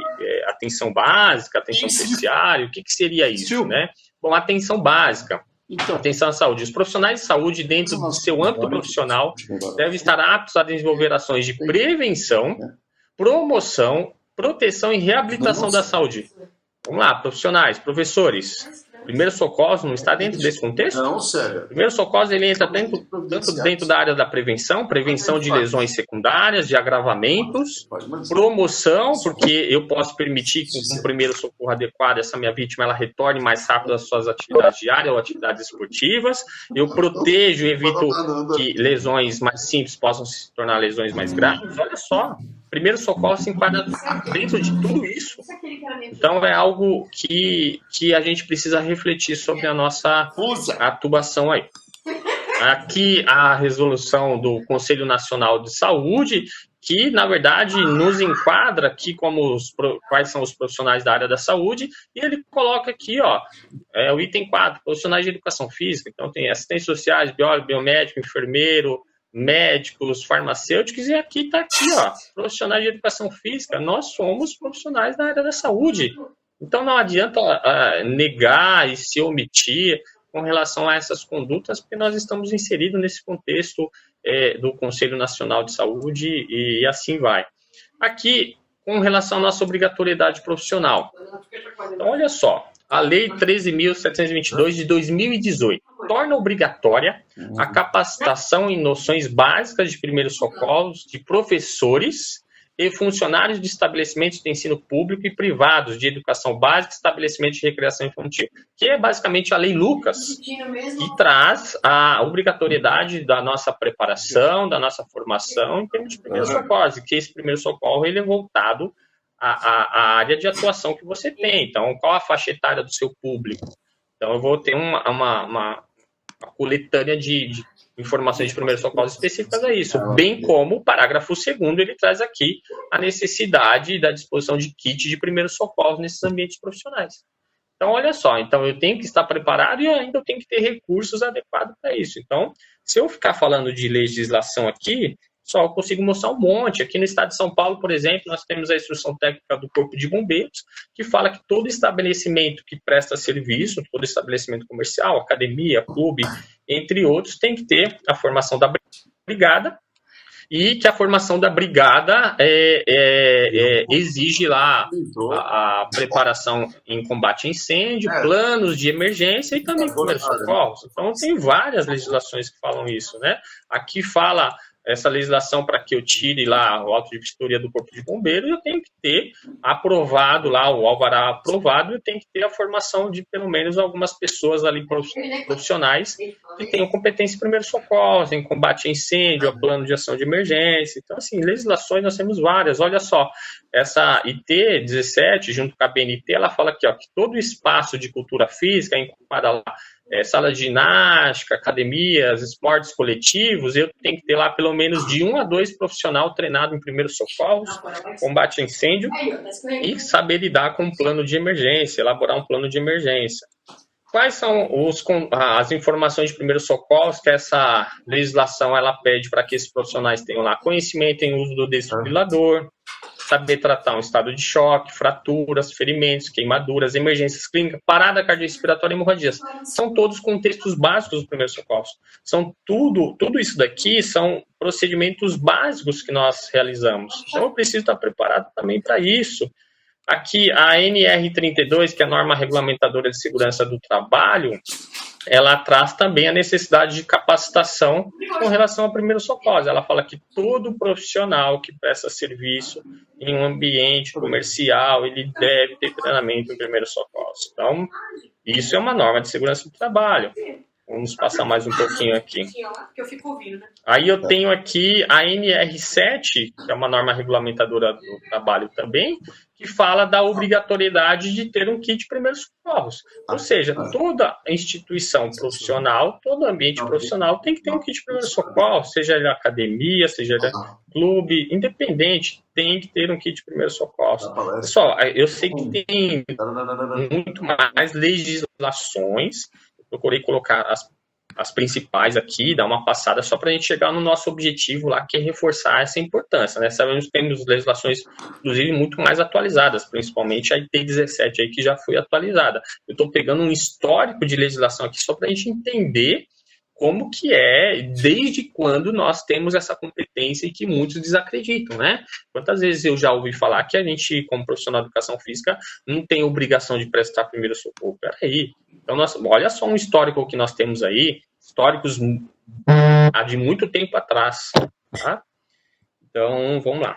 atenção básica, atenção terciária, o que seria isso, né? Bom, atenção básica. Então, Atenção à saúde. Os profissionais de saúde, dentro do seu âmbito profissional, devem estar aptos a desenvolver ações de prevenção, promoção, proteção e reabilitação da saúde. Vamos lá, profissionais, professores. Primeiro socorro não está dentro desse contexto? não, sério. Primeiro socorro ele entra tanto dentro da área da prevenção de lesões secundárias, de agravamentos, promoção, porque eu posso permitir que com um primeiro socorro adequado essa minha vítima ela retorne mais rápido às suas atividades diárias ou atividades esportivas. Eu protejo e evito que lesões mais simples possam se tornar lesões mais graves. Olha só, primeiro socorro se enquadra dentro de tudo isso. Então, é algo que a gente precisa refletir sobre a nossa atuação aí. Aqui, a resolução do Conselho Nacional de Saúde, que, na verdade, nos enquadra aqui como quais são os profissionais da área da saúde, e ele coloca aqui, ó, o item 4, profissionais de educação física. Então, tem assistentes sociais, biólogo, biomédico, enfermeiro, médicos, farmacêuticos, e aqui está aqui, ó, profissionais de educação física. Nós somos profissionais da área da saúde. Então, não adianta negar e se omitir com relação a essas condutas, porque nós estamos inseridos nesse contexto do Conselho Nacional de Saúde e assim vai. Aqui, com relação à nossa obrigatoriedade profissional. Então, olha só, a Lei 13.722 de 2018 torna obrigatória a capacitação em noções básicas de primeiros socorros de professores e funcionários de estabelecimentos de ensino público e privados de educação básica e estabelecimentos de recreação infantil, que é basicamente a Lei Lucas, que traz a obrigatoriedade da nossa preparação, da nossa formação em termos de primeiros socorros, e que esse primeiro socorro ele é voltado à área de atuação que você tem. Então, qual a faixa etária do seu público? Então, eu vou ter uma coletânea de informações de primeiros socorros específicas a isso, bem como o parágrafo 2º, ele traz aqui a necessidade da disposição de kit de primeiros socorros nesses ambientes profissionais. Então, olha só, então eu tenho que estar preparado e ainda eu tenho que ter recursos adequados para isso. Então, se eu ficar falando de legislação aqui, só eu consigo mostrar um monte. Aqui no estado de São Paulo, por exemplo, nós temos a instrução técnica do Corpo de Bombeiros, que fala que todo estabelecimento que presta serviço, todo estabelecimento comercial, academia, clube, entre outros, tem que ter a formação da brigada, e que a formação da brigada exige lá a preparação em combate a incêndio, planos de emergência e também primeiros socorros. Então, tem várias legislações que falam isso, né? Aqui fala essa legislação para que eu tire lá o auto de vistoria do Corpo de Bombeiros, eu tenho que ter aprovado lá, o alvará aprovado, eu tenho que ter a formação de pelo menos algumas pessoas ali profissionais que tenham competência em primeiros socorros, em combate a incêndio, a plano de ação de emergência. Então, assim, legislações nós temos várias. Olha só, essa IT 17, junto com a BNT, ela fala aqui, ó, que todo espaço de cultura física, enquadra lá, sala de ginástica, academias, esportes coletivos, eu tenho que ter lá pelo menos de 1 a 2 profissionais treinados em primeiros socorros, combate a incêndio e saber lidar com um plano de emergência, elaborar um plano de emergência. Quais são as informações de primeiros socorros que essa legislação ela pede para que esses profissionais tenham lá? Conhecimento em uso do desfibrilador, saber tratar um estado de choque, fraturas, ferimentos, queimaduras, emergências clínicas, parada cardiorrespiratória e hemorragias. São todos contextos básicos dos primeiros socorros. São tudo isso daqui são procedimentos básicos que nós realizamos. Então, eu preciso estar preparado também para isso. Aqui, a NR32, que é a norma regulamentadora de segurança do trabalho, ela traz também a necessidade de capacitação com relação ao primeiro socorro. Ela fala que todo profissional que presta serviço em um ambiente comercial, ele deve ter treinamento em primeiros socorros. Então, isso é uma norma de segurança do trabalho. Vamos passar mais um pouquinho aqui. Aí eu tenho aqui a NR7, que é uma norma regulamentadora do trabalho também, que fala da obrigatoriedade de ter um kit de primeiros socorros. Ou seja, toda instituição profissional, todo ambiente profissional tem que ter um kit de primeiros socorros, seja ele academia, seja ele clube, independente, tem que ter um kit de primeiros socorros. Pessoal, eu sei que tem muito mais legislações. Procurei colocar as principais aqui, dar uma passada só para a gente chegar no nosso objetivo lá, que é reforçar essa importância, né? Sabemos que temos legislações, inclusive, muito mais atualizadas, principalmente a IT17 aí, que já foi atualizada. Eu estou pegando um histórico de legislação aqui só para a gente entender como que é, desde quando nós temos essa competência e que muitos desacreditam, né? Quantas vezes eu já ouvi falar que a gente, como profissional de educação física, não tem obrigação de prestar primeiro socorro. Peraí. Então, olha só um histórico que nós temos aí, históricos de muito tempo atrás, tá? Então, vamos lá.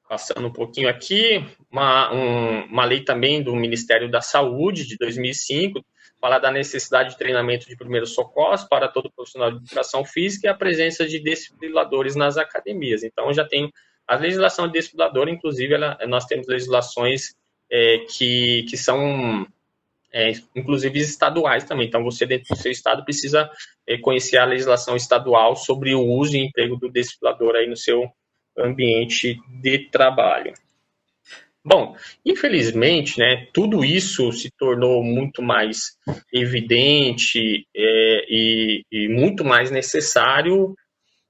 Passando um pouquinho aqui, uma lei também do Ministério da Saúde, de 2005, fala da necessidade de treinamento de primeiros socorros para todo profissional de educação física e a presença de desfibriladores nas academias. Então, já tem a legislação de desfibrilador, inclusive, nós temos legislações que são, inclusive, estaduais também. Então, você, dentro do seu estado, precisa conhecer a legislação estadual sobre o uso e emprego do desfibrilador aí no seu ambiente de trabalho. Bom, infelizmente, né, tudo isso se tornou muito mais evidente e muito mais necessário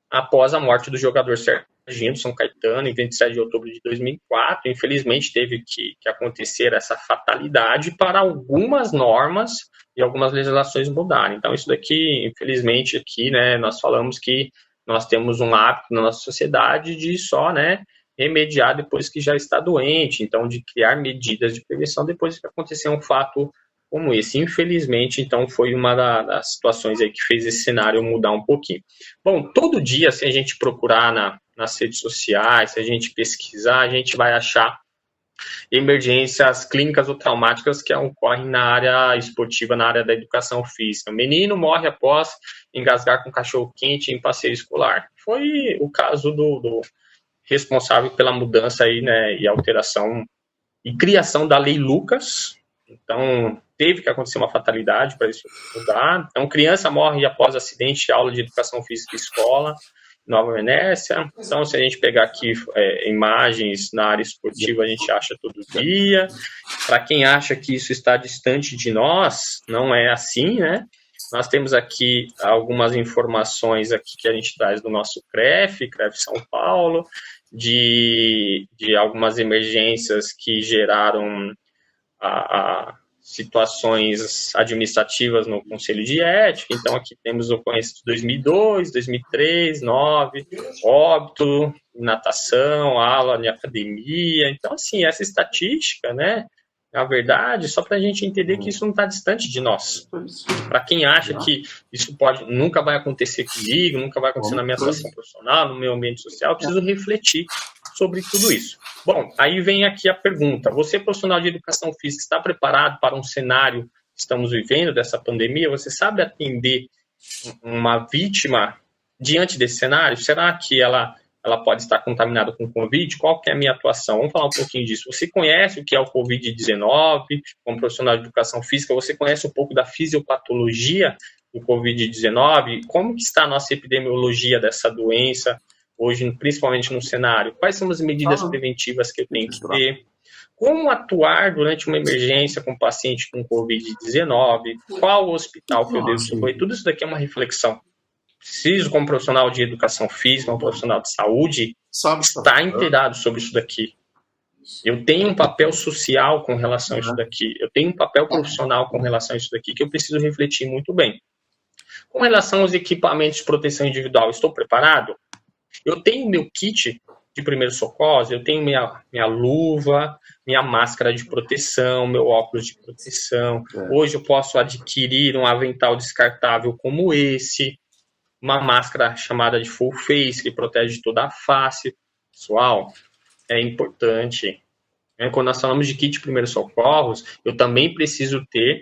após a morte do jogador Serginho do São Caetano, em 27 de outubro de 2004. Infelizmente, teve que acontecer essa fatalidade para algumas normas e algumas legislações mudarem. Então, isso daqui, infelizmente, aqui, né, nós falamos que nós temos um hábito na nossa sociedade de só, né, remediar depois que já está doente, então de criar medidas de prevenção depois que acontecer um fato como esse. Infelizmente, então, foi uma das situações aí que fez esse cenário mudar um pouquinho. Bom, todo dia, se a gente procurar nas redes sociais, se a gente pesquisar, a gente vai achar emergências clínicas ou traumáticas que ocorrem na área esportiva, na área da educação física. O menino morre após engasgar com cachorro quente em passeio escolar. Foi o caso do responsável pela mudança aí, né, e alteração e criação da Lei Lucas. Então, teve que acontecer uma fatalidade para isso mudar. Então, criança morre após acidente de aula de educação física em escola, Nova Venécia. Então, se a gente pegar aqui imagens na área esportiva, a gente acha todo dia. Para quem acha que isso está distante de nós, não é assim, né? Nós temos aqui algumas informações aqui que a gente traz do nosso CREF São Paulo, de algumas emergências que geraram situações administrativas no Conselho de Ética. Então, aqui temos ocorrências de 2002, 2003, 2009, óbito, natação, aula de academia. Então, assim, essa estatística, né, na verdade, só para a gente entender que isso não está distante de nós. Para quem acha que isso nunca vai acontecer comigo, nunca vai acontecer na minha atuação profissional, no meu ambiente social, eu preciso refletir sobre tudo isso. Bom, aí vem aqui a pergunta. Você, profissional de educação física, está preparado para um cenário que estamos vivendo dessa pandemia? Você sabe atender uma vítima diante desse cenário? Será que ela pode estar contaminada com Covid? Qual que é a minha atuação? Vamos falar um pouquinho disso. Você conhece o que é o Covid-19? Como profissional de educação física, você conhece um pouco da fisiopatologia do Covid-19? Como que está a nossa epidemiologia dessa doença hoje, principalmente no cenário? Quais são as medidas preventivas que eu tenho que ter? Como atuar durante uma emergência com paciente com Covid-19? Qual o hospital que eu devo socorrer? Tudo isso daqui é uma reflexão. Preciso, como profissional de educação física, um profissional de saúde, estar inteirado sobre isso daqui. Eu tenho um papel social com relação a isso daqui. Eu tenho um papel profissional com relação a isso daqui que eu preciso refletir muito bem. Com relação aos equipamentos de proteção individual, estou preparado? Eu tenho meu kit de primeiros socorros, eu tenho minha luva, minha máscara de proteção, meu óculos de proteção. Hoje eu posso adquirir um avental descartável como esse, uma máscara chamada de full face, que protege toda a face. Pessoal, é importante. Quando nós falamos de kit de primeiros socorros, eu também preciso ter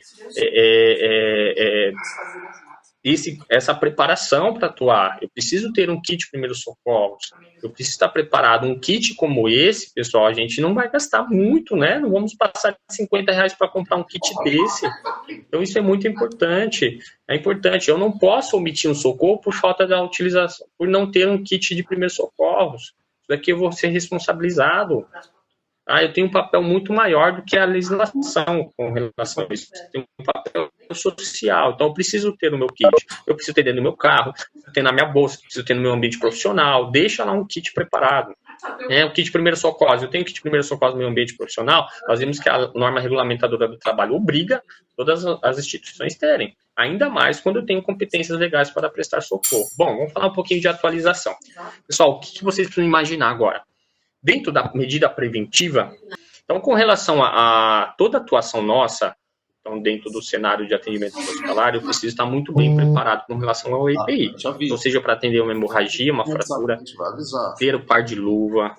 essa preparação para atuar. Eu preciso ter um kit de primeiros socorros, eu preciso estar preparado. Um kit como esse, pessoal, a gente não vai gastar muito, né? Não vamos passar de R$50 para comprar um kit desse. Então, isso é muito importante. É importante. Eu não posso omitir um socorro por falta da utilização, por não ter um kit de primeiros socorros. Isso daqui eu vou ser responsabilizado. Eu tenho um papel muito maior do que a legislação com relação a isso. Eu tenho um papel social, então eu preciso ter no meu kit, eu preciso ter dentro do meu carro, preciso ter na minha bolsa, preciso ter no meu ambiente profissional, deixa lá um kit preparado. O kit de primeiros socorros, eu tenho kit de primeiros socorros no meu ambiente profissional, nós vimos que a norma regulamentadora do trabalho obriga todas as instituições terem, ainda mais quando eu tenho competências legais para prestar socorro. Bom, vamos falar um pouquinho de atualização. Pessoal, o que vocês precisam imaginar agora? Dentro da medida preventiva, então, com relação a toda a atuação nossa, então, dentro do cenário de atendimento hospitalar, eu preciso estar muito bem preparado com relação ao EPI. Ou seja, para atender uma hemorragia, uma fratura, ter o par de luva,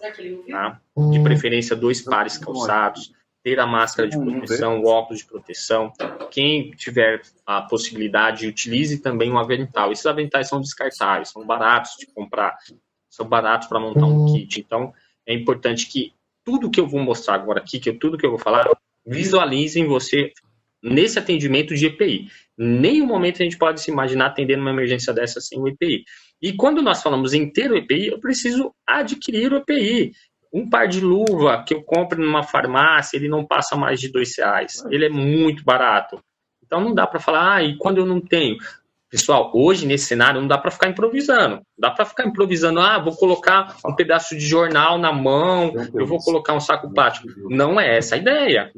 tá? De preferência 2 pares calçados, ter a máscara de proteção, o óculos de proteção. Quem tiver a possibilidade, utilize também um avental. Esses aventais são descartáveis, são baratos de comprar, são baratos para montar um kit. Então, é importante que tudo que eu vou mostrar agora aqui, tudo que eu vou falar, visualizem você nesse atendimento de EPI. Nenhum momento a gente pode se imaginar atendendo uma emergência dessa sem o EPI. E quando nós falamos em ter o EPI, eu preciso adquirir o EPI. Um par de luva que eu compro numa farmácia, ele não passa mais de R$2. Ele é muito barato. Então não dá para falar, e quando eu não tenho? Pessoal, hoje nesse cenário não dá para ficar improvisando. Não dá para ficar improvisando, vou colocar um pedaço de jornal na mão, eu vou colocar um saco plástico. Não é essa a ideia.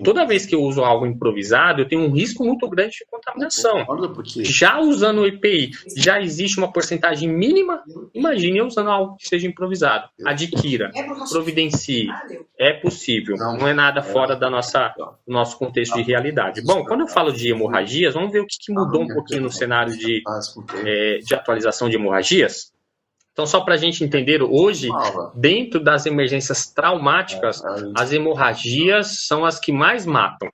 Toda vez que eu uso algo improvisado, eu tenho um risco muito grande de contaminação. Já usando o EPI, já existe uma porcentagem mínima. Imagine eu usando algo que seja improvisado. Adquira, providencie. É possível. Não é nada fora do nosso contexto de realidade. Bom, quando eu falo de hemorragias, vamos ver o que mudou um pouquinho no cenário de atualização de hemorragias. Então, só para a gente entender, hoje, dentro das emergências traumáticas, as hemorragias são as que mais matam.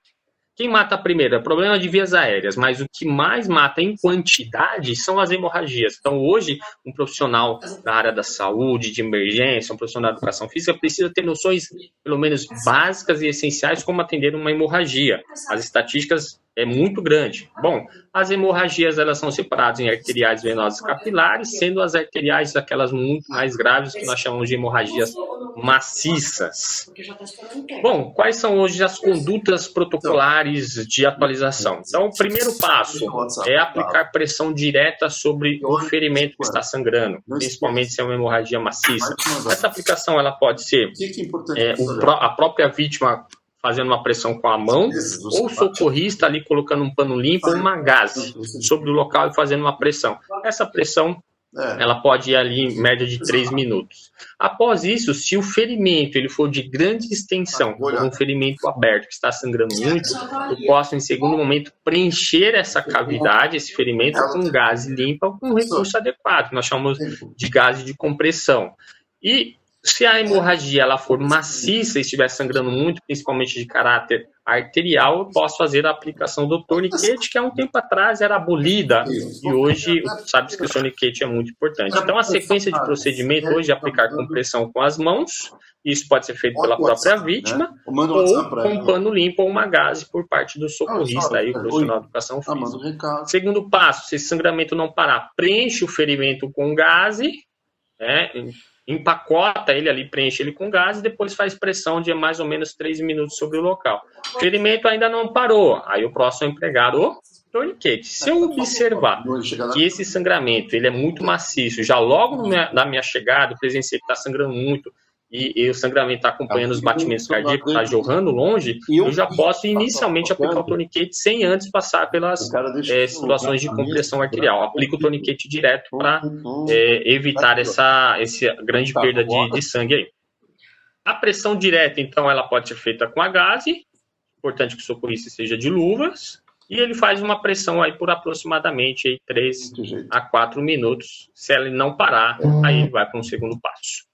Quem mata primeiro? É problema de vias aéreas, mas o que mais mata em quantidade são as hemorragias. Então, hoje, um profissional da área da saúde, de emergência, um profissional da educação física, precisa ter noções, pelo menos, básicas e essenciais como atender uma hemorragia. As estatísticas é muito grande. Bom, as hemorragias, elas são separadas em arteriais, venosas e capilares, sendo as arteriais aquelas muito mais graves, que nós chamamos de hemorragias maciças. Bom, quais são hoje as condutas protocolares de atualização? Então, o primeiro passo é aplicar pressão direta sobre o ferimento que está sangrando, principalmente se é uma hemorragia maciça. Essa aplicação ela pode ser a própria vítima fazendo uma pressão com a mão, ou o socorrista ali colocando um pano limpo ou uma gaze sobre o local e fazendo uma pressão. Essa pressão ela pode ir ali em média de 3 minutos. Após isso, se o ferimento ele for de grande extensão, um ferimento aberto que está sangrando muito, eu posso, em segundo momento, preencher essa cavidade, esse ferimento, com gaze limpa ou com um recurso adequado, nós chamamos de gaze de compressão. E se a hemorragia ela for maciça e estiver sangrando muito, principalmente de caráter arterial, eu posso fazer a aplicação do torniquete, que há um tempo atrás era abolida, e hoje sabe que o torniquete é muito importante. Então, a sequência de procedimento hoje é aplicar compressão com as mãos, isso pode ser feito pela própria vítima, ou com um pano limpo ou uma gaze por parte do socorrista, aí, o profissional de educação física. Segundo passo, se esse sangramento não parar, preenche o ferimento com gaze, empacota ele ali, preenche ele com gás e depois faz pressão de mais ou menos 3 minutos sobre o local. O ferimento ainda não parou, aí o próximo é empregar o torniquete. Se eu observar que esse sangramento ele é muito maciço, já logo na minha chegada, eu presenciei que está sangrando muito, e o sangramento está acompanhando os batimentos cardíacos, está jorrando longe, eu já posso inicialmente aplicar o torniquete sem antes passar pelas situações de compressão arterial. Aplico o torniquete direto para evitar essa grande perda de sangue aí. A pressão direta, então, ela pode ser feita com a gaze, importante que o socorrista seja de luvas, e ele faz uma pressão aí por aproximadamente 3 a 4 minutos. Se ela não parar, aí ele vai para um segundo passo.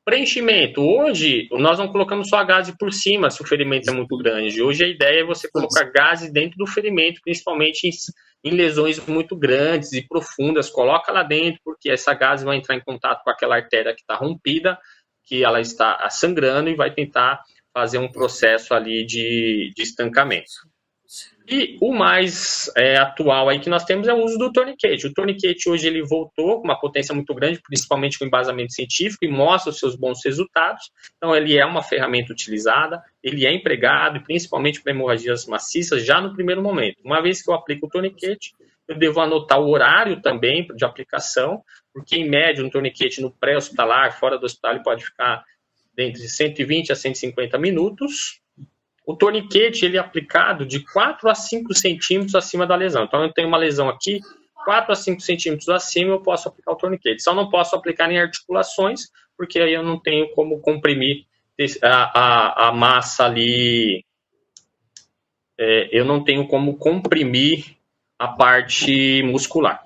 Preenchimento. Hoje, nós não colocamos só a gaze por cima, se o ferimento é muito grande. Hoje, a ideia é você colocar gaze dentro do ferimento, principalmente em lesões muito grandes e profundas. Coloca lá dentro, porque essa gaze vai entrar em contato com aquela artéria que está rompida, que ela está sangrando, e vai tentar fazer um processo ali de estancamento. E o mais atual aí que nós temos é o uso do torniquete. O torniquete hoje ele voltou com uma potência muito grande, principalmente com embasamento científico, e mostra os seus bons resultados. Então, ele é uma ferramenta utilizada, ele é empregado, principalmente para hemorragias maciças, já no primeiro momento. Uma vez que eu aplico o torniquete, eu devo anotar o horário também de aplicação, porque, em média, um torniquete no pré-hospitalar, fora do hospital, ele pode ficar entre 120 a 150 minutos. O torniquete, ele é aplicado de 4 a 5 centímetros acima da lesão. Então, eu tenho uma lesão aqui, 4 a 5 centímetros acima, eu posso aplicar o torniquete. Só não posso aplicar em articulações, porque aí eu não tenho como comprimir a massa ali, eu não tenho como comprimir a parte muscular.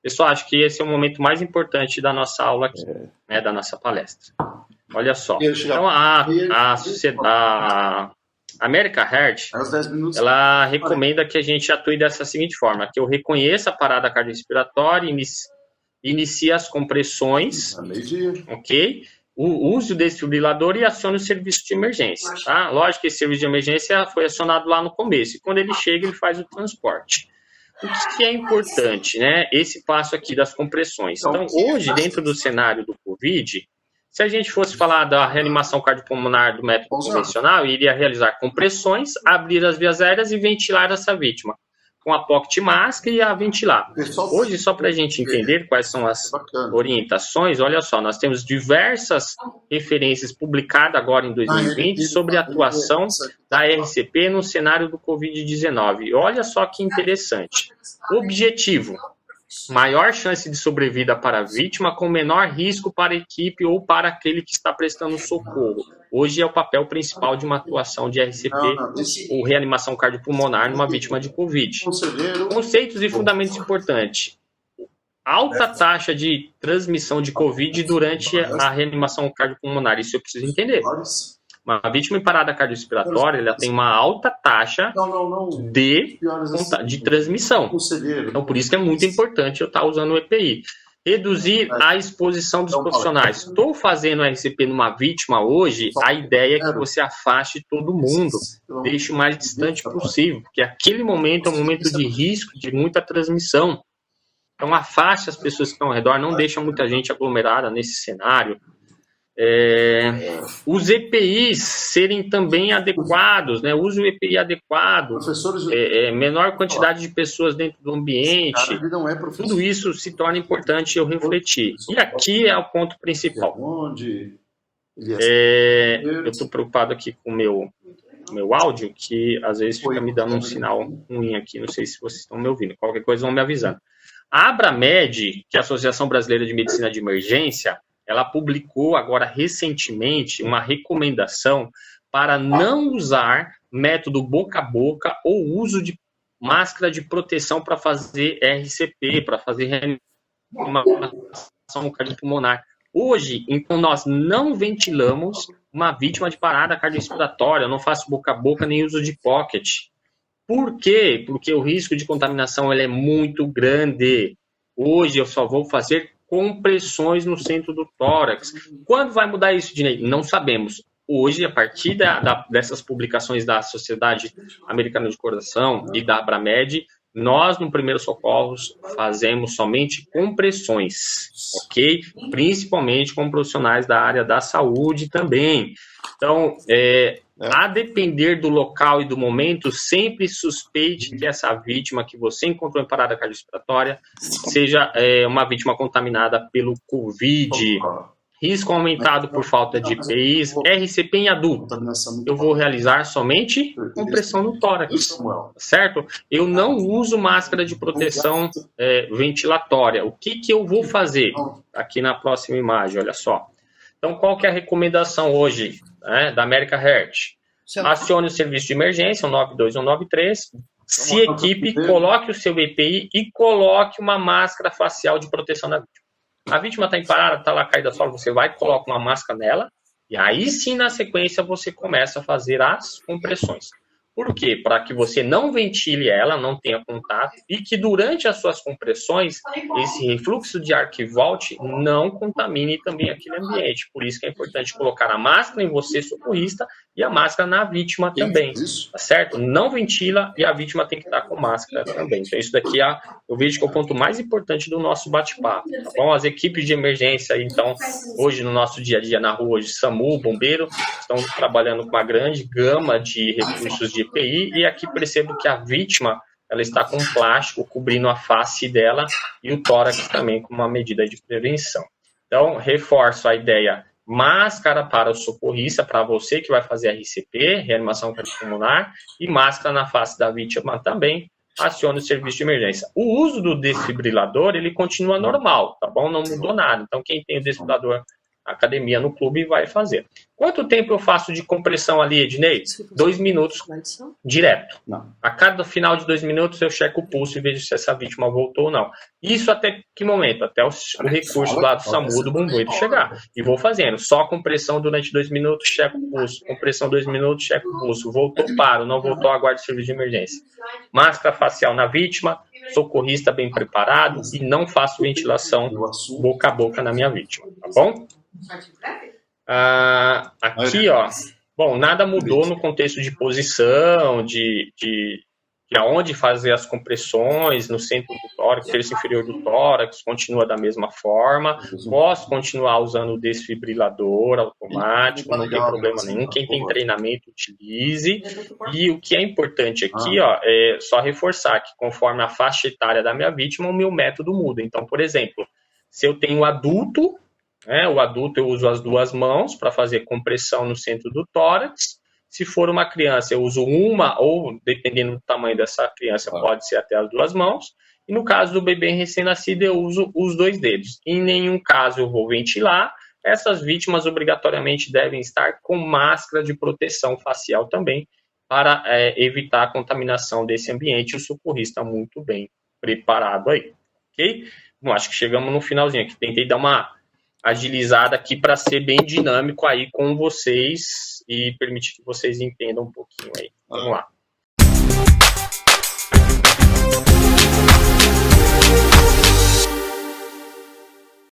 Pessoal, acho que esse é o momento mais importante da nossa aula aqui, né, da nossa palestra. Olha só, então a American Heart, ela recomenda que a gente atue dessa seguinte forma, que eu reconheça a parada cardiorrespiratória, inicie as compressões, ok? Use o desfibrilador e acione o serviço de emergência, tá? Lógico que esse serviço de emergência foi acionado lá no começo, e quando ele chega, ele faz o transporte. O que é importante, né? Esse passo aqui das compressões. Então, hoje, dentro do cenário do COVID, se a gente fosse falar da reanimação cardiopulmonar do método convencional, iria realizar compressões, abrir as vias aéreas e ventilar essa vítima, com a pocket mask e a ventilar. Hoje, só para a gente entender quais são as orientações, olha só, nós temos diversas referências publicadas agora em 2020 sobre a atuação da RCP no cenário do Covid-19. Olha só que interessante. Objetivo: maior chance de sobrevida para a vítima, com menor risco para a equipe ou para aquele que está prestando socorro. Hoje é o papel principal de uma atuação de RCP ou reanimação cardiopulmonar numa vítima de Covid. Conceitos e fundamentos importantes. Alta taxa de transmissão de Covid durante a reanimação cardiopulmonar. Isso eu preciso entender. Uma vítima em parada cardiorrespiratória, ela tem uma alta taxa de transmissão. Então, por isso que é muito importante eu estar usando o EPI. Reduzir a exposição dos profissionais. Estou fazendo RCP numa vítima hoje, a ideia é que você afaste todo mundo, deixe o mais distante possível, porque aquele momento é um momento de risco, de muita transmissão. Então, afaste as pessoas que estão ao redor, não deixe muita gente aglomerada nesse cenário. Os EPIs serem também adequados, né? Use o EPI adequado, menor quantidade de pessoas dentro do ambiente, tudo isso se torna importante eu refletir. E aqui é o ponto principal. Eu estou preocupado aqui com o meu áudio, que às vezes fica me dando um sinal ruim aqui, não sei se vocês estão me ouvindo, qualquer coisa vão me avisando. A Abramed, que é a Associação Brasileira de Medicina de Emergência, ela publicou agora recentemente uma recomendação para não usar método boca a boca ou uso de máscara de proteção para fazer RCP, para fazer reanimação cardiopulmonar. Hoje, então, nós não ventilamos uma vítima de parada cardiorrespiratória, eu não faço boca a boca nem uso de pocket. Por quê? Porque o risco de contaminação ele é muito grande. Hoje eu só vou fazer compressões no centro do tórax. Quando vai mudar isso, Dinei? Não sabemos. Hoje, a partir dessas publicações da Sociedade Americana de Coração e da Abramed, nós, no Primeiro Socorros, fazemos somente compressões, ok? Principalmente com profissionais da área da saúde também. Então, a depender do local e do momento, sempre suspeite que essa vítima que você encontrou em parada cardiorrespiratória seja uma vítima contaminada pelo Covid. Risco aumentado por falta de EPIs, RCP em adulto. Eu vou realizar somente compressão no tórax, certo? Eu não uso máscara de proteção ventilatória. O que eu vou fazer? Aqui na próxima imagem, olha só. Então, qual que é a recomendação hoje da American Heart? Acione o serviço de emergência, 192 193. Se equipe, coloque o seu EPI e coloque uma máscara facial de proteção da vítima. A vítima está em parada, está lá caída solo, você vai e coloca uma máscara nela, e aí sim, na sequência, você começa a fazer as compressões. Por quê? Para que você não ventile ela, não tenha contato, e que durante as suas compressões, esse refluxo de ar que volte não contamine também aquele ambiente. Por isso que é importante colocar a máscara em você, socorrista, e a máscara na vítima também, tá certo? Não ventila e a vítima tem que estar com máscara também. Então isso daqui eu vejo que é o ponto mais importante do nosso bate-papo, tá bom? As equipes de emergência, então, hoje no nosso dia a dia na rua, hoje, SAMU, bombeiro, estão trabalhando com uma grande gama de recursos de EPI, e aqui percebo que a vítima, ela está com plástico cobrindo a face dela e o tórax também como uma medida de prevenção. Então, reforço a ideia, máscara para o socorrista, para você que vai fazer RCP, reanimação cardiopulmonar, e máscara na face da vítima também, acione o serviço de emergência. O uso do desfibrilador, ele continua normal, tá bom? Não mudou nada. Então, quem tem o desfibrilador na academia, no clube, vai fazer. Quanto tempo eu faço de compressão ali, Ednei? 2 minutos direto. Não. A cada final de 2 minutos eu checo o pulso e vejo se essa vítima voltou ou não. Isso até que momento? Até o recurso lá do SAMU, do bombeiro chegar. E vou fazendo. Só compressão durante 2 minutos, checo o pulso. Compressão 2 minutos, checo o pulso. Voltou, paro. Não voltou, aguardo o serviço de emergência. Máscara facial na vítima, socorrista bem preparado e não faço ventilação boca a boca na minha vítima. Tá bom? Aqui, ó, bom, nada mudou no contexto de posição, de aonde fazer as compressões, no centro do tórax, terço inferior do tórax, continua da mesma forma. Posso continuar usando o desfibrilador automático, não tem problema nenhum. Quem tem treinamento, utilize. E o que é importante aqui, ó, é só reforçar que conforme a faixa etária da minha vítima, o meu método muda. Então, por exemplo, se eu tenho adulto, o adulto eu uso as 2 mãos para fazer compressão no centro do tórax. Se for uma criança, eu uso uma, ou dependendo do tamanho dessa criança, pode ser até as 2 mãos. E no caso do bebê recém-nascido, eu uso os 2 dedos. Em nenhum caso eu vou ventilar. Essas vítimas obrigatoriamente devem estar com máscara de proteção facial também, para evitar a contaminação desse ambiente. O socorrista muito bem preparado aí, ok? Bom, acho que chegamos no finalzinho aqui. Tentei dar uma agilizada aqui para ser bem dinâmico aí com vocês e permitir que vocês entendam um pouquinho aí. Vamos lá.